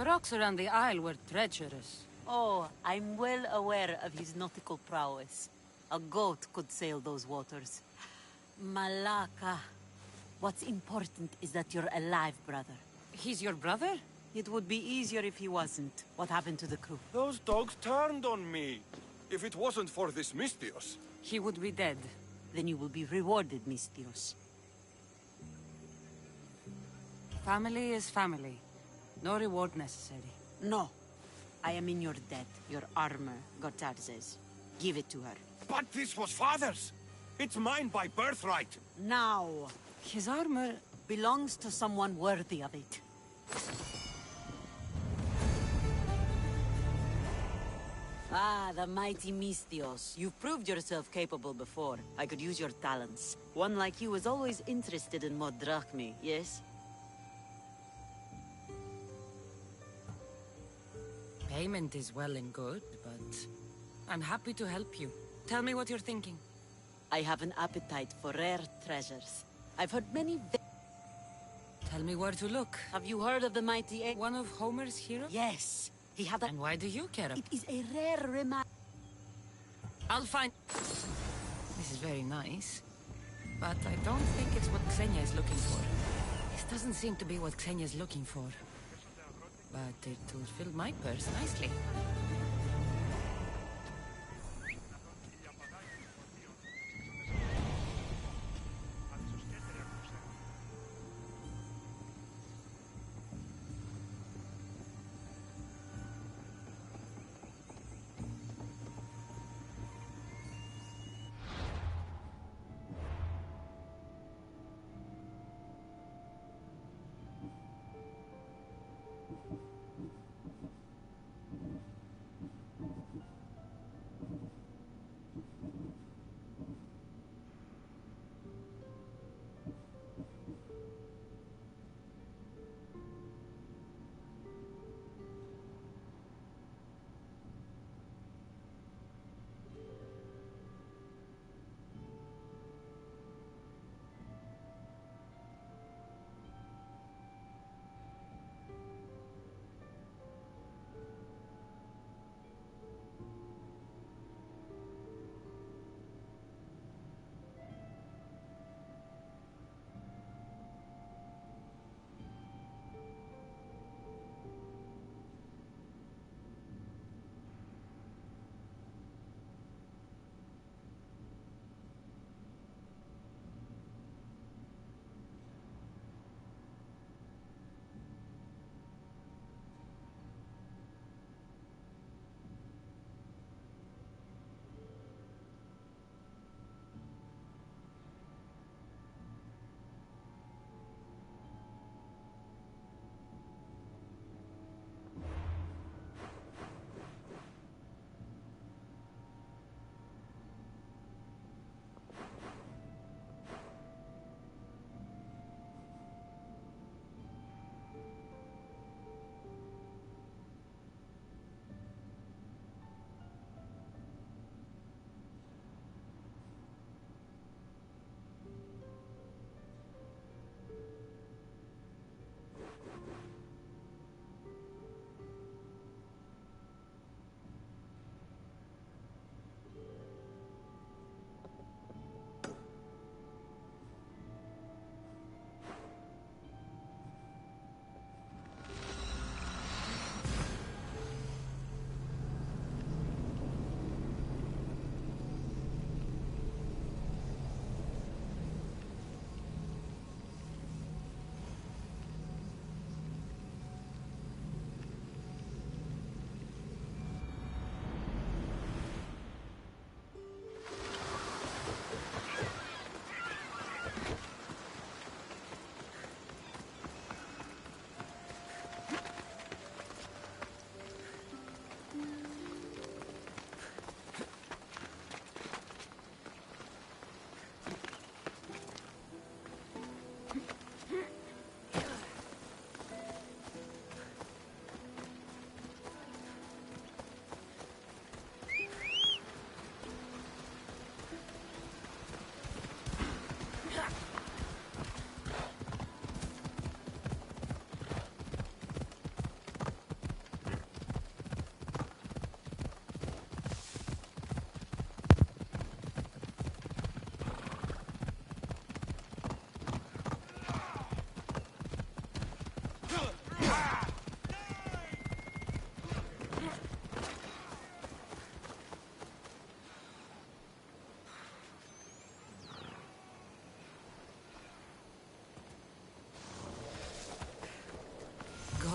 rocks around the isle were treacherous. Oh, I'm well aware of his nautical prowess. A goat could sail those waters. Malaka. What's important is that you're alive, brother. He's your brother? It would be easier if he wasn't. What happened to the crew? Those dogs turned on me. If it wasn't for this Mystios. He would be dead. Then you will be rewarded, Mystios. Family is family. No reward necessary. No. I am in your debt. Your armor, Gotarzes. Give it to her. But this was father's. It's mine by birthright. Now. His armor belongs to someone worthy of it. Ah, the mighty Mystios. You've proved yourself capable before. I could use your talents. One like you is always interested in more drachmae, yes? Payment is well and good, but I'm happy to help you. Tell me what you're thinking. I have an appetite for rare treasures. I've heard many... Tell me where to look. Have you heard of the mighty... One of Homer's heroes? Yes. He had a... And why do you care? It is a rare I'll find... This is very nice. But I don't think it's what Xenia is looking for. This doesn't seem to be what Xenia is looking for. But it will fill my purse nicely.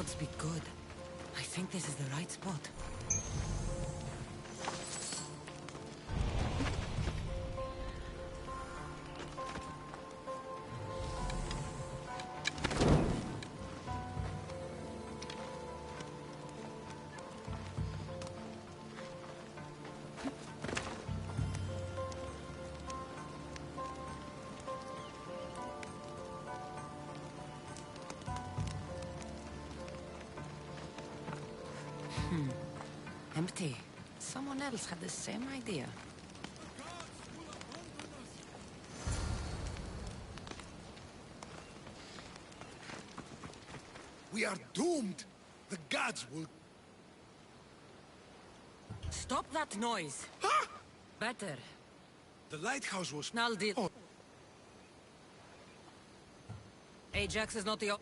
gods be good. I think this is the right spot. Empty. Someone else had the same idea. We are doomed! The gods will... Stop that noise! Huh? Better. The lighthouse was... I'll deal... Oh. Ajax is not the...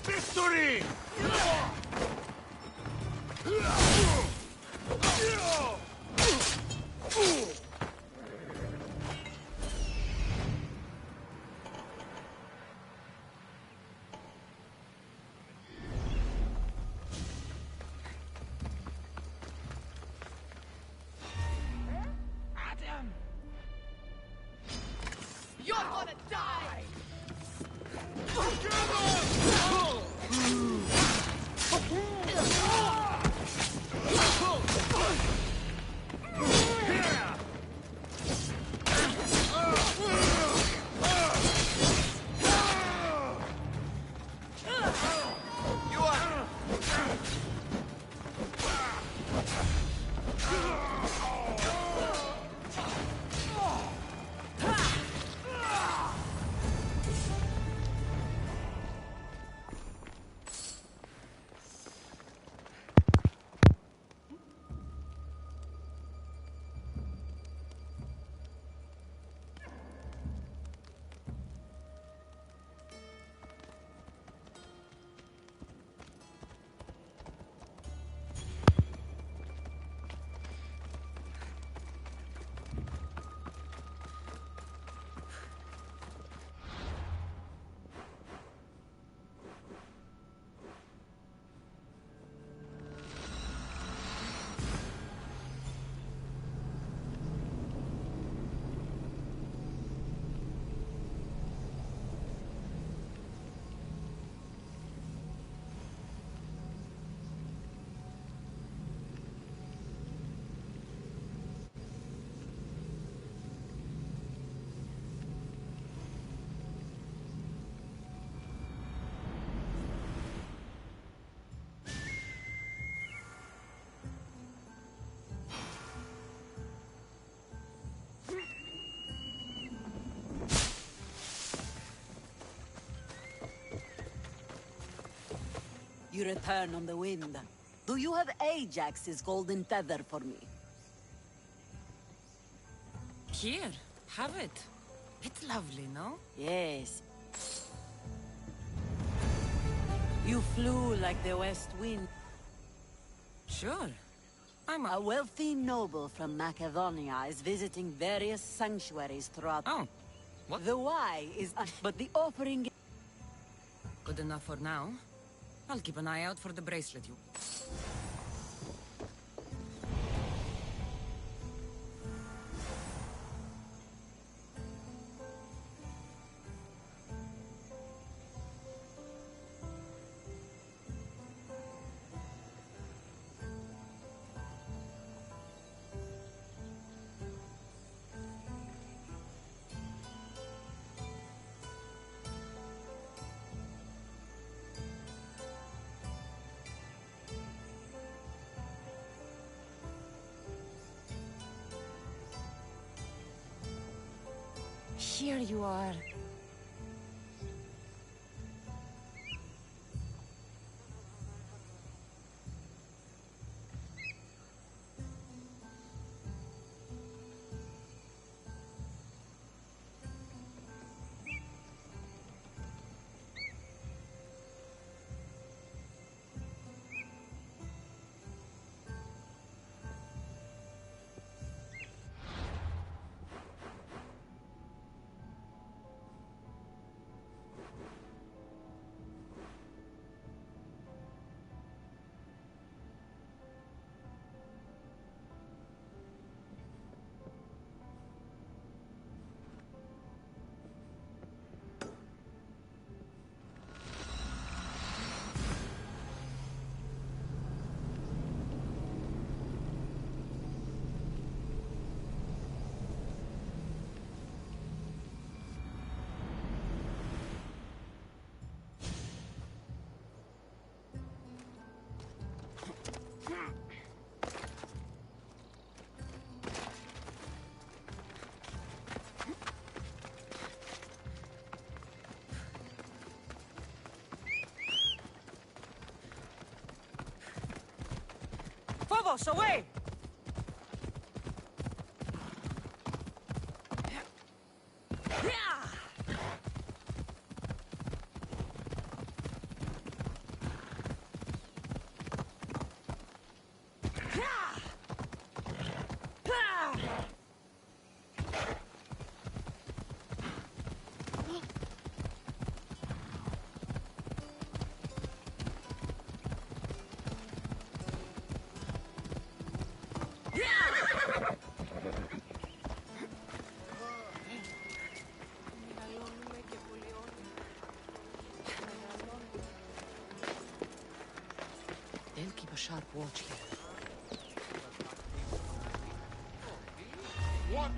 Victory! Adam! You're gonna die! You return on the wind. Do you have Ajax's golden feather for me? Here, have it. It's lovely, no? Yes. You flew like the west wind. Sure. I'm a wealthy noble from Macedonia is visiting various sanctuaries throughout... Oh. What? The why is... but the offering... Good enough for now. I'll keep an eye out for the bracelet you... Here you are. Phobos, away! They'll keep a sharp watch here. What?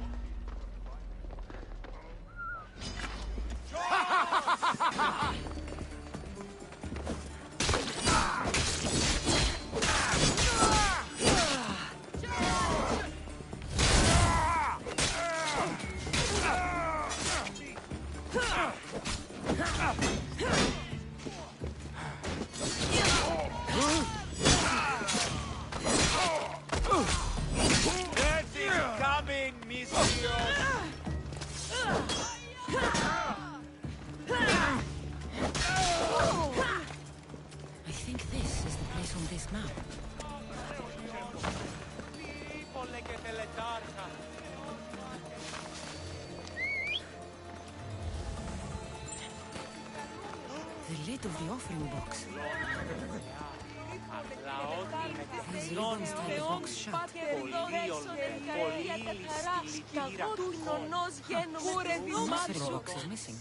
The lid of the offering box. These ribbons tie the box shut. The offering box is missing.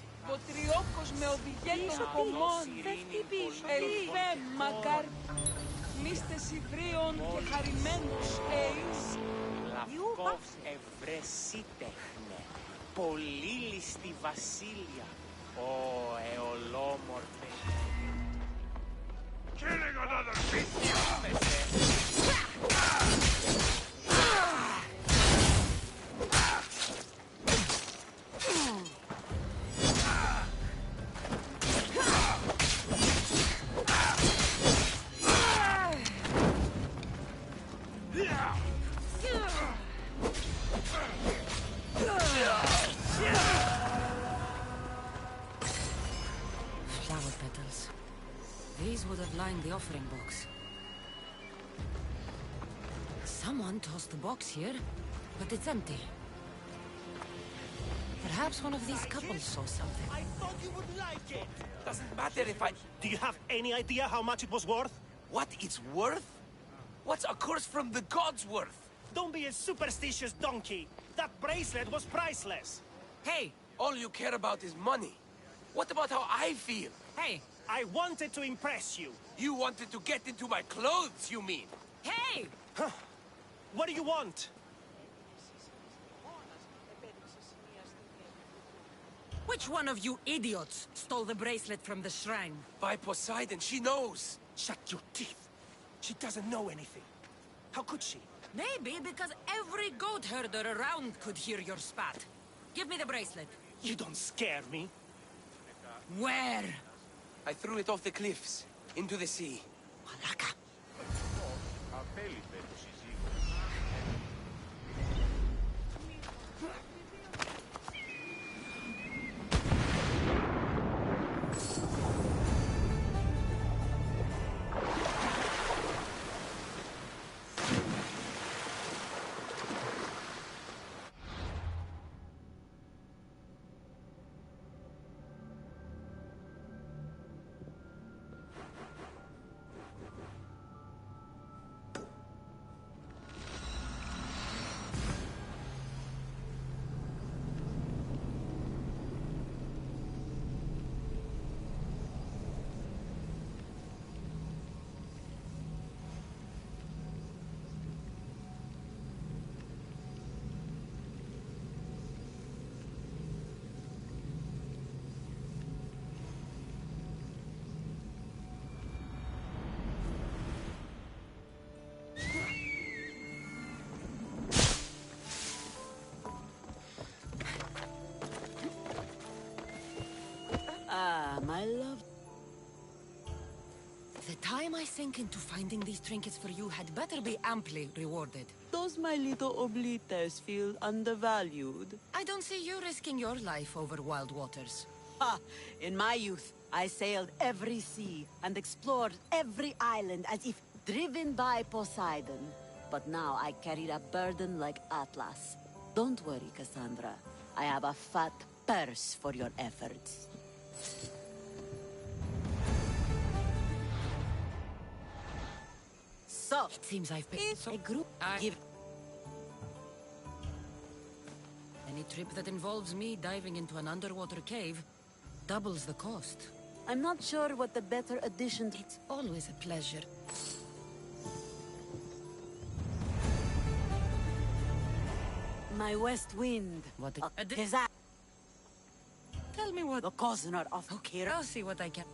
Λαυκός ευρεσίτεχνε, πολύ ληστή βασίλεια, ω εολόμορφε. Killing another beast! Flower petals. These would have lined the offering box. Someone tossed the box here, but it's empty. Perhaps one of these couples saw something. I thought you would like it! Doesn't matter if I... Do you have any idea how much it was worth? What it's worth? What's a curse from the gods worth? Don't be a superstitious donkey. That bracelet was priceless. Hey, all you care about is money. What about how I feel? Hey, I wanted to impress you. You wanted to get into my clothes, you mean? Hey! Huh. What do you want? Which one of you idiots stole the bracelet from the shrine? By Poseidon, she knows. Shut your teeth. She doesn't know anything. How could she? Maybe because every goat herder around could hear your spat. Give me the bracelet. You don't scare me. Where? I threw it off the cliffs, into the sea. Malaka. Ah, my love. The time I sink into finding these trinkets for you had better be amply rewarded. Does my little oblites feel undervalued? I don't see you risking your life over wild waters. Ha! In my youth, I sailed every sea and explored every island as if driven by Poseidon. But now I carry a burden like Atlas. Don't worry, Cassandra. I have a fat purse for your efforts. So, it seems I've been a group give any trip that involves me diving into an underwater cave doubles the cost. I'm not sure what the better addition. It's always a pleasure. My west wind. What Tell me what the Cosner of Okay, I'll see what I can.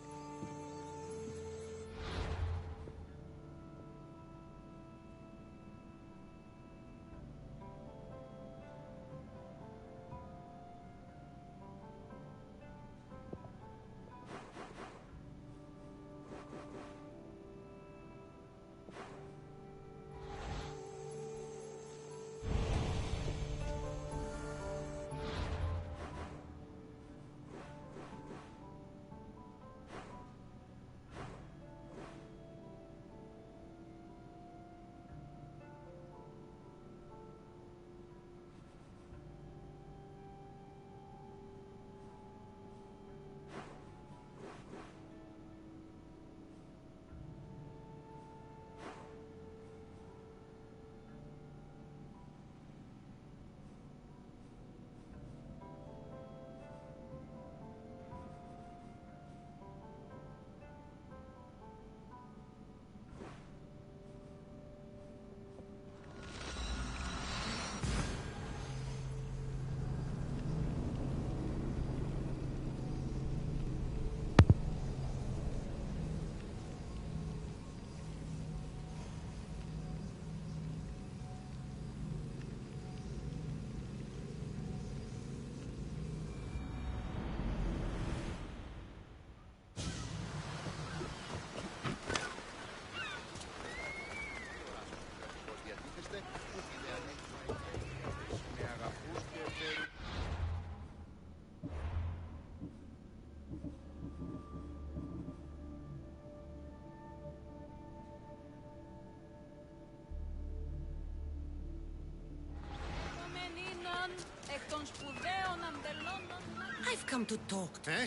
I've come to talk to... Eh?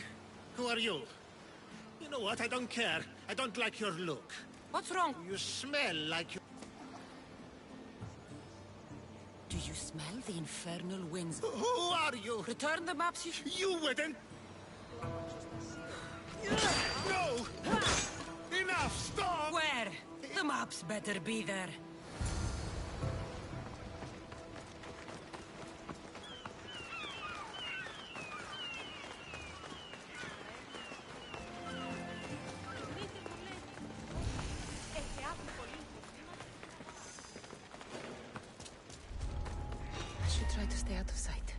Who are you? You know what? I don't care. I don't like your look. What's wrong? You smell like you... Do you smell the infernal winds? Who are you? Return the maps you... You wouldn't... No! Enough! Stop! Where? The maps better be there. I should try to stay out of sight.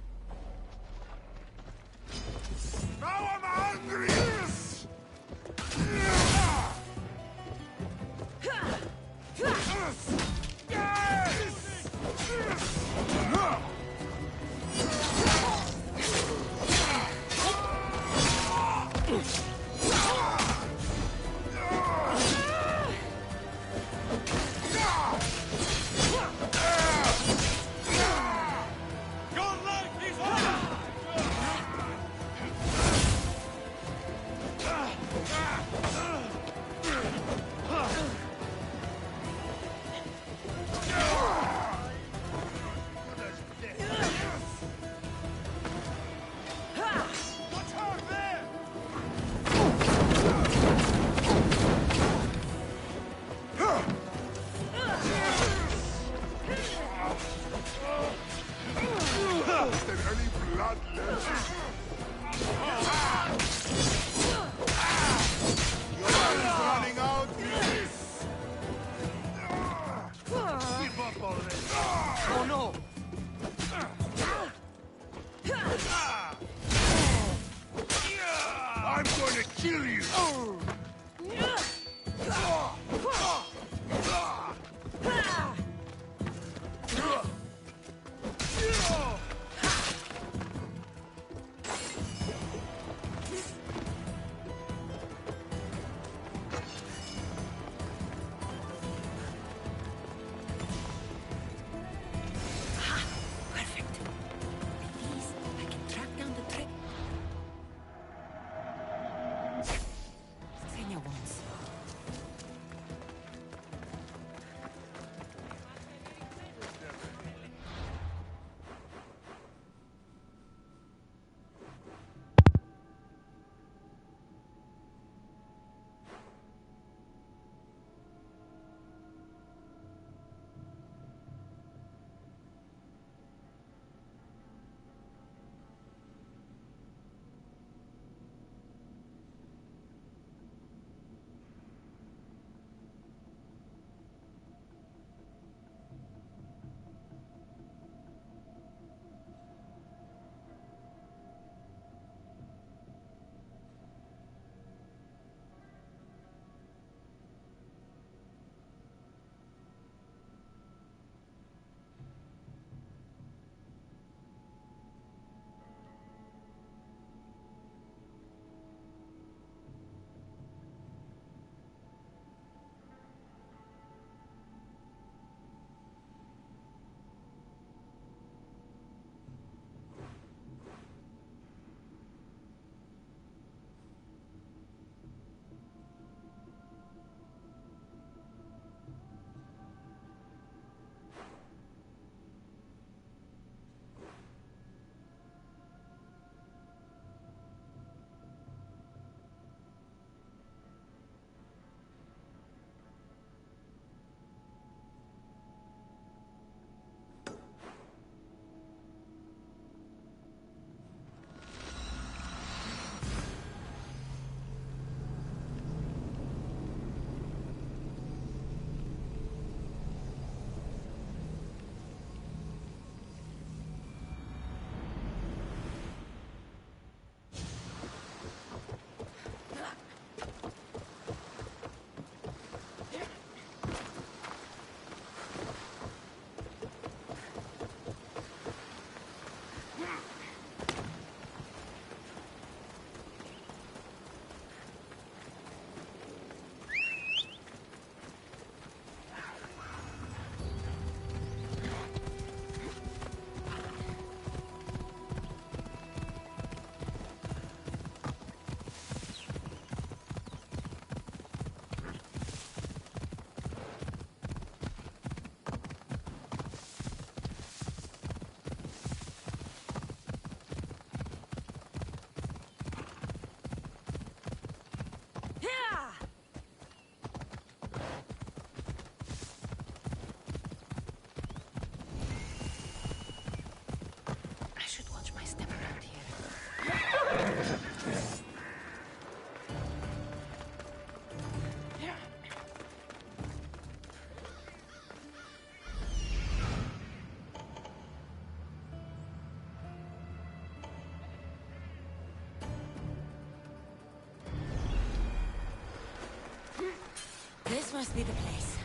This must be the place.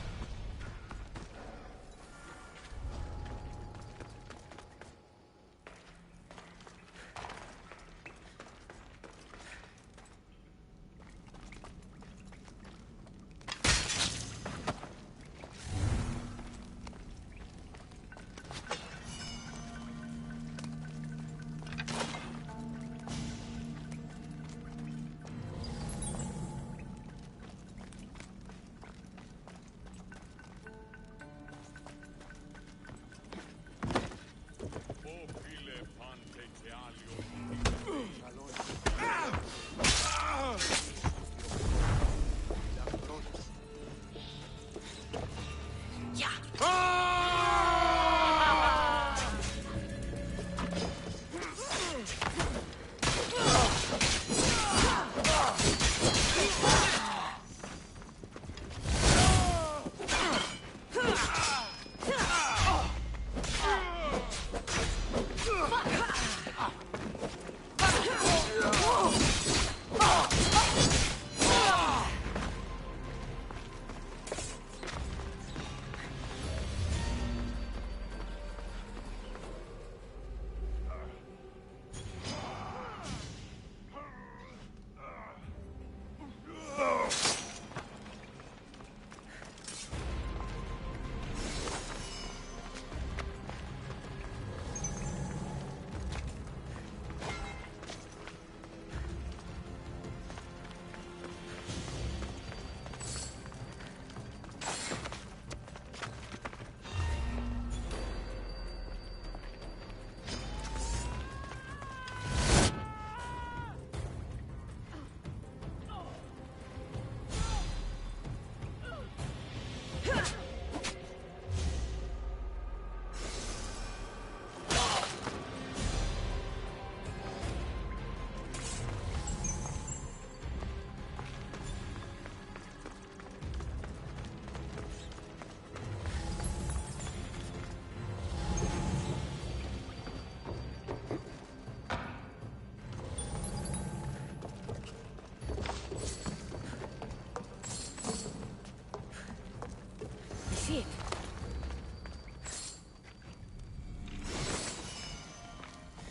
it.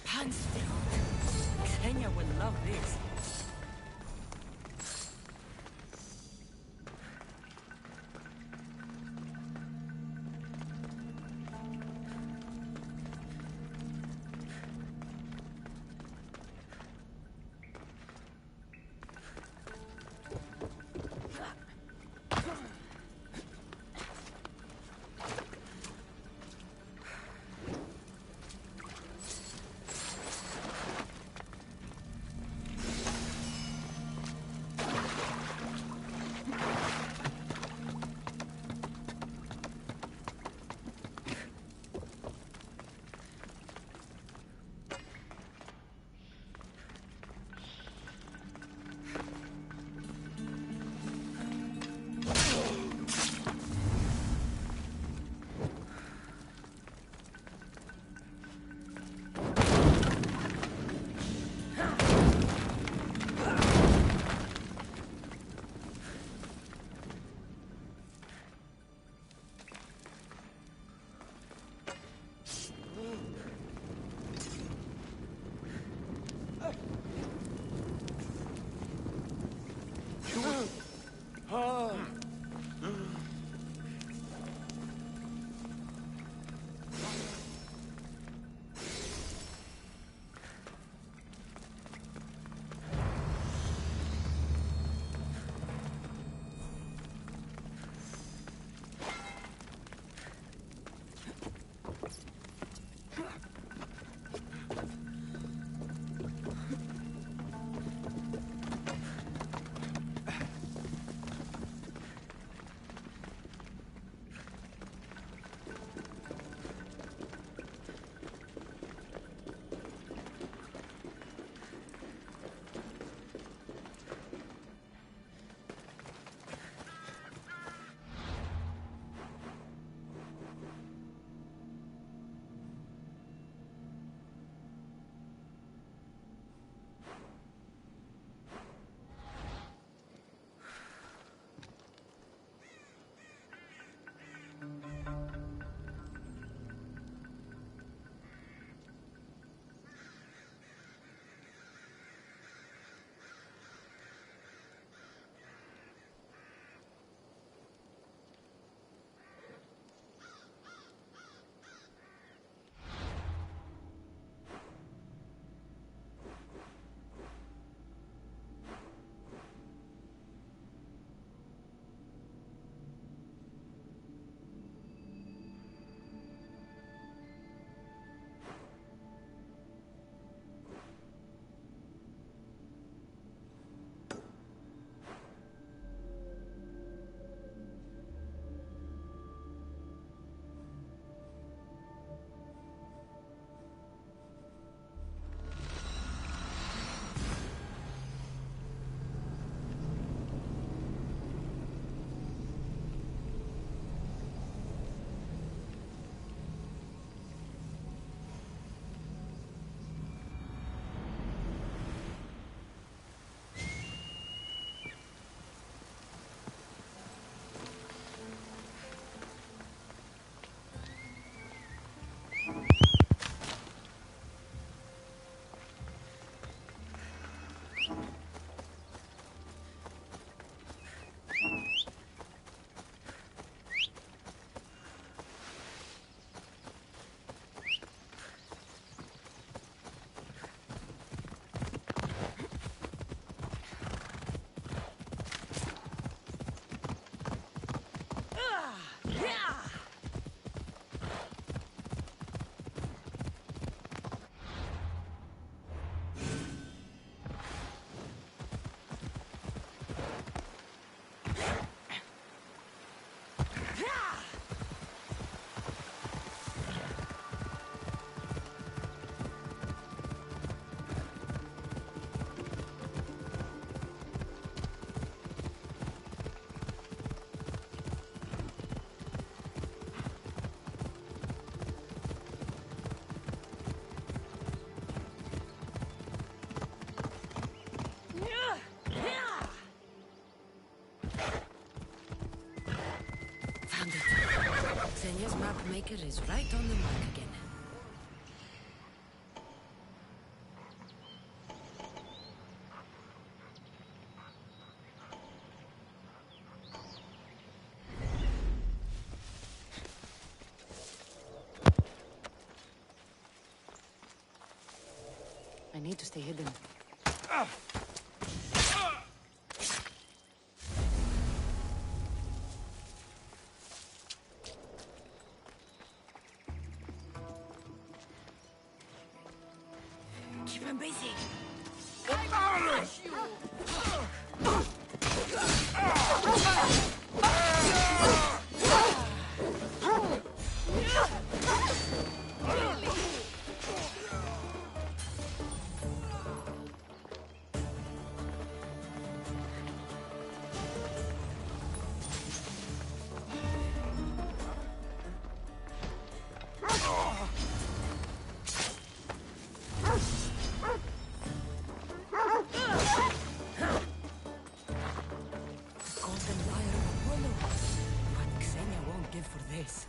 Pan's throat. Xenia will love this. Xenia's map maker is right on the mark again. I need to stay hidden. Keep him busy. This.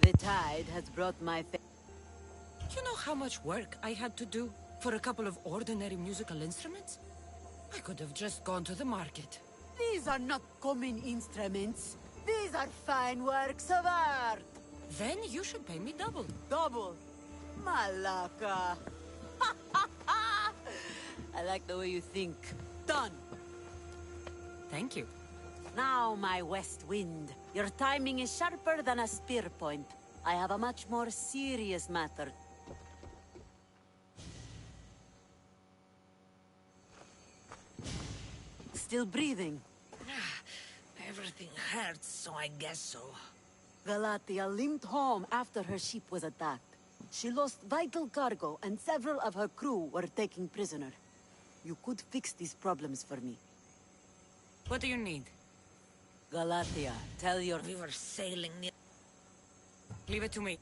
The tide has brought my You know how much work I had to do for a couple of ordinary musical instruments? I could have just gone to the market. These are not common instruments. These are fine works of art. Then you should pay me double. Double? Malaka. I like the way you think. Done. Thank you. Now, my west wind. Your timing is sharper than a spear point. I have a much more serious matter. Still breathing? Everything hurts, so I guess so. Galatia limped home after her ship was attacked. She lost vital cargo, and several of her crew were taken prisoner. You could fix these problems for me. What do you need? Galatia, tell your... We were sailing near... Leave it to me.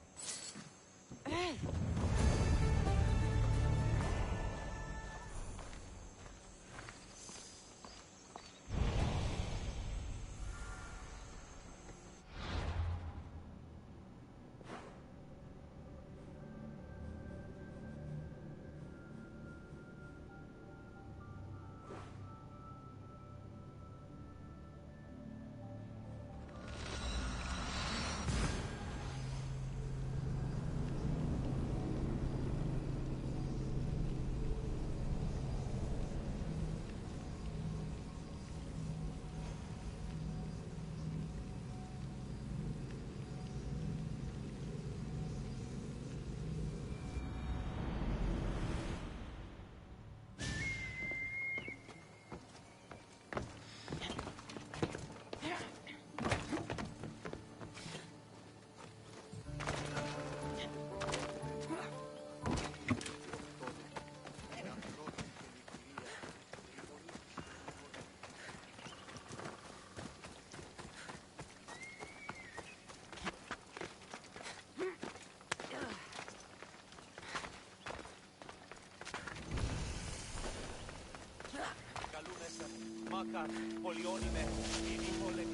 Makar, Polionime, Inihole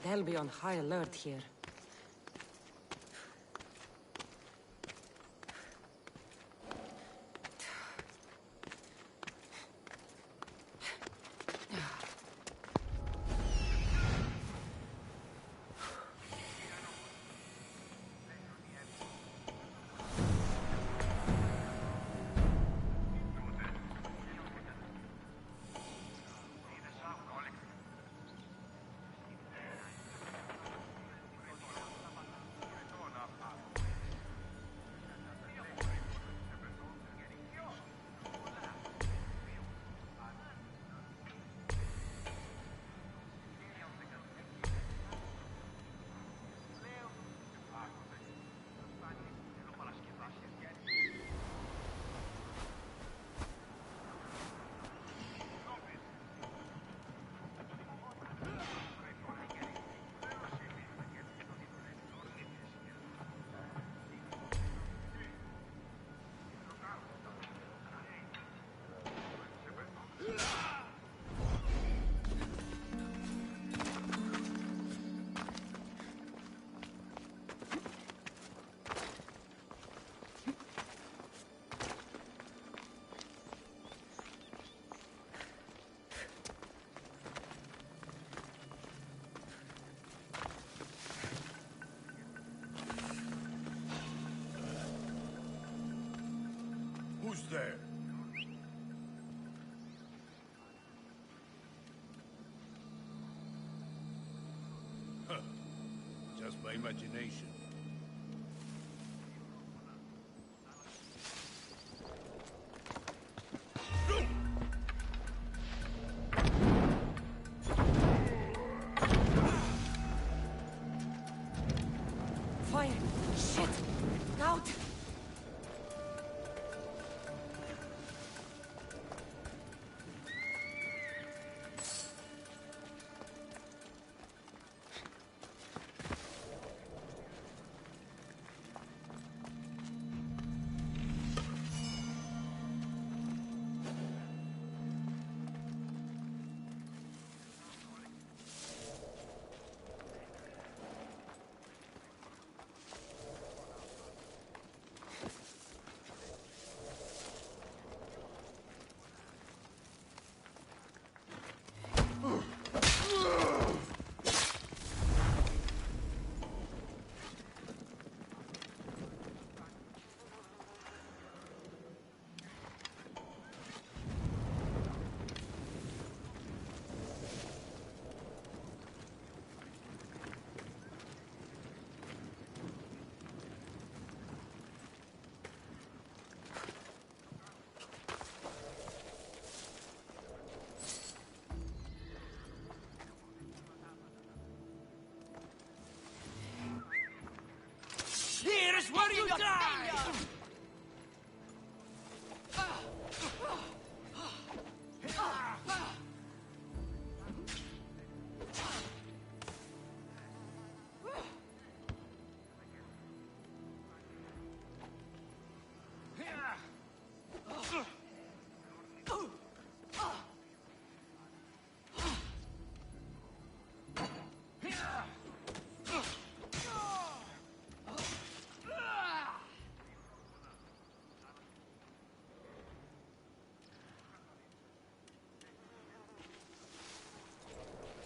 They'll be on high alert here. Who's there? Huh. Just my imagination. Fire! Shit! Out! Here is where you die!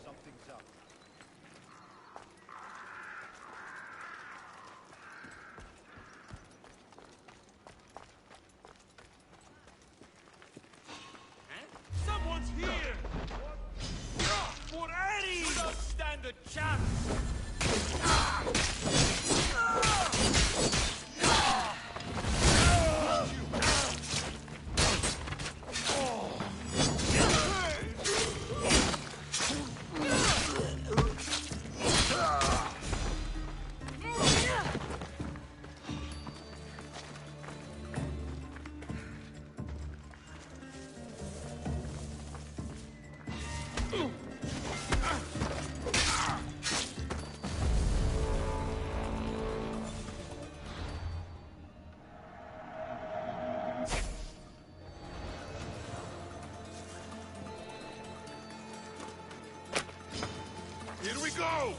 Something's up. Someone's here! For Eddie! You don't stand a chance! Here we go!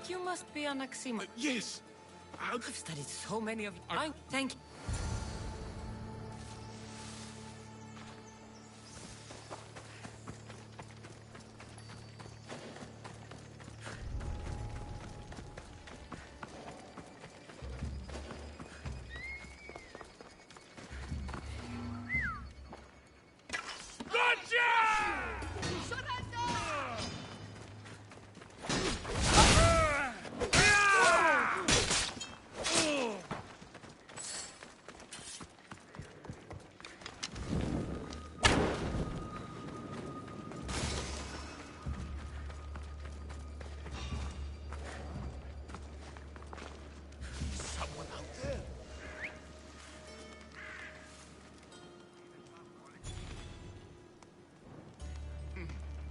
You must be Anaxima. Yes. I've studied so many of you. Thank you.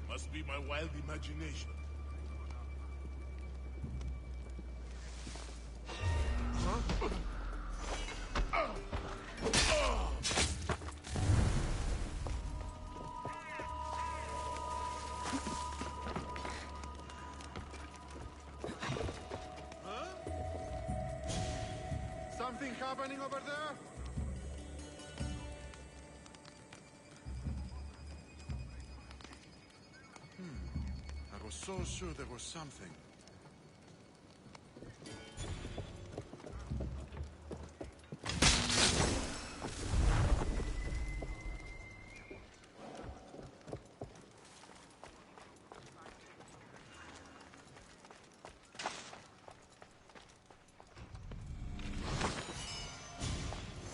Must be my wild imagination. Something happening over there? I was so sure there was something.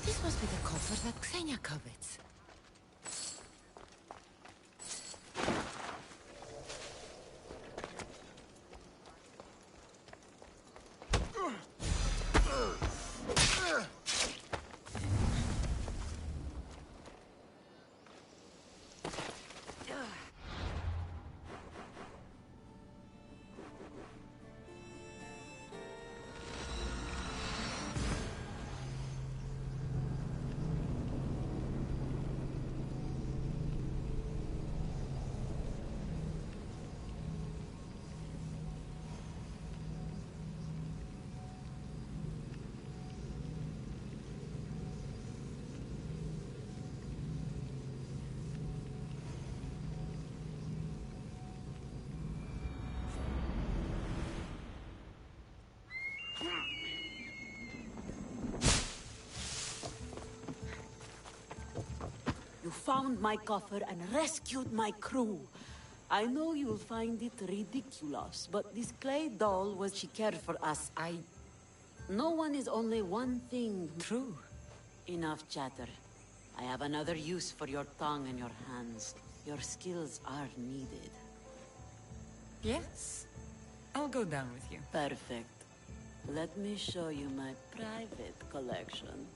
This must be the coffer that Xenia covets. found my coffer and rescued my crew. I know you'll find it ridiculous, but this clay doll was... She cared for us. No one is only one thing. True. Enough chatter. I have another use for your tongue and your hands. Your skills are needed. Yes. I'll go down with you. Perfect. Let me show you my private collection.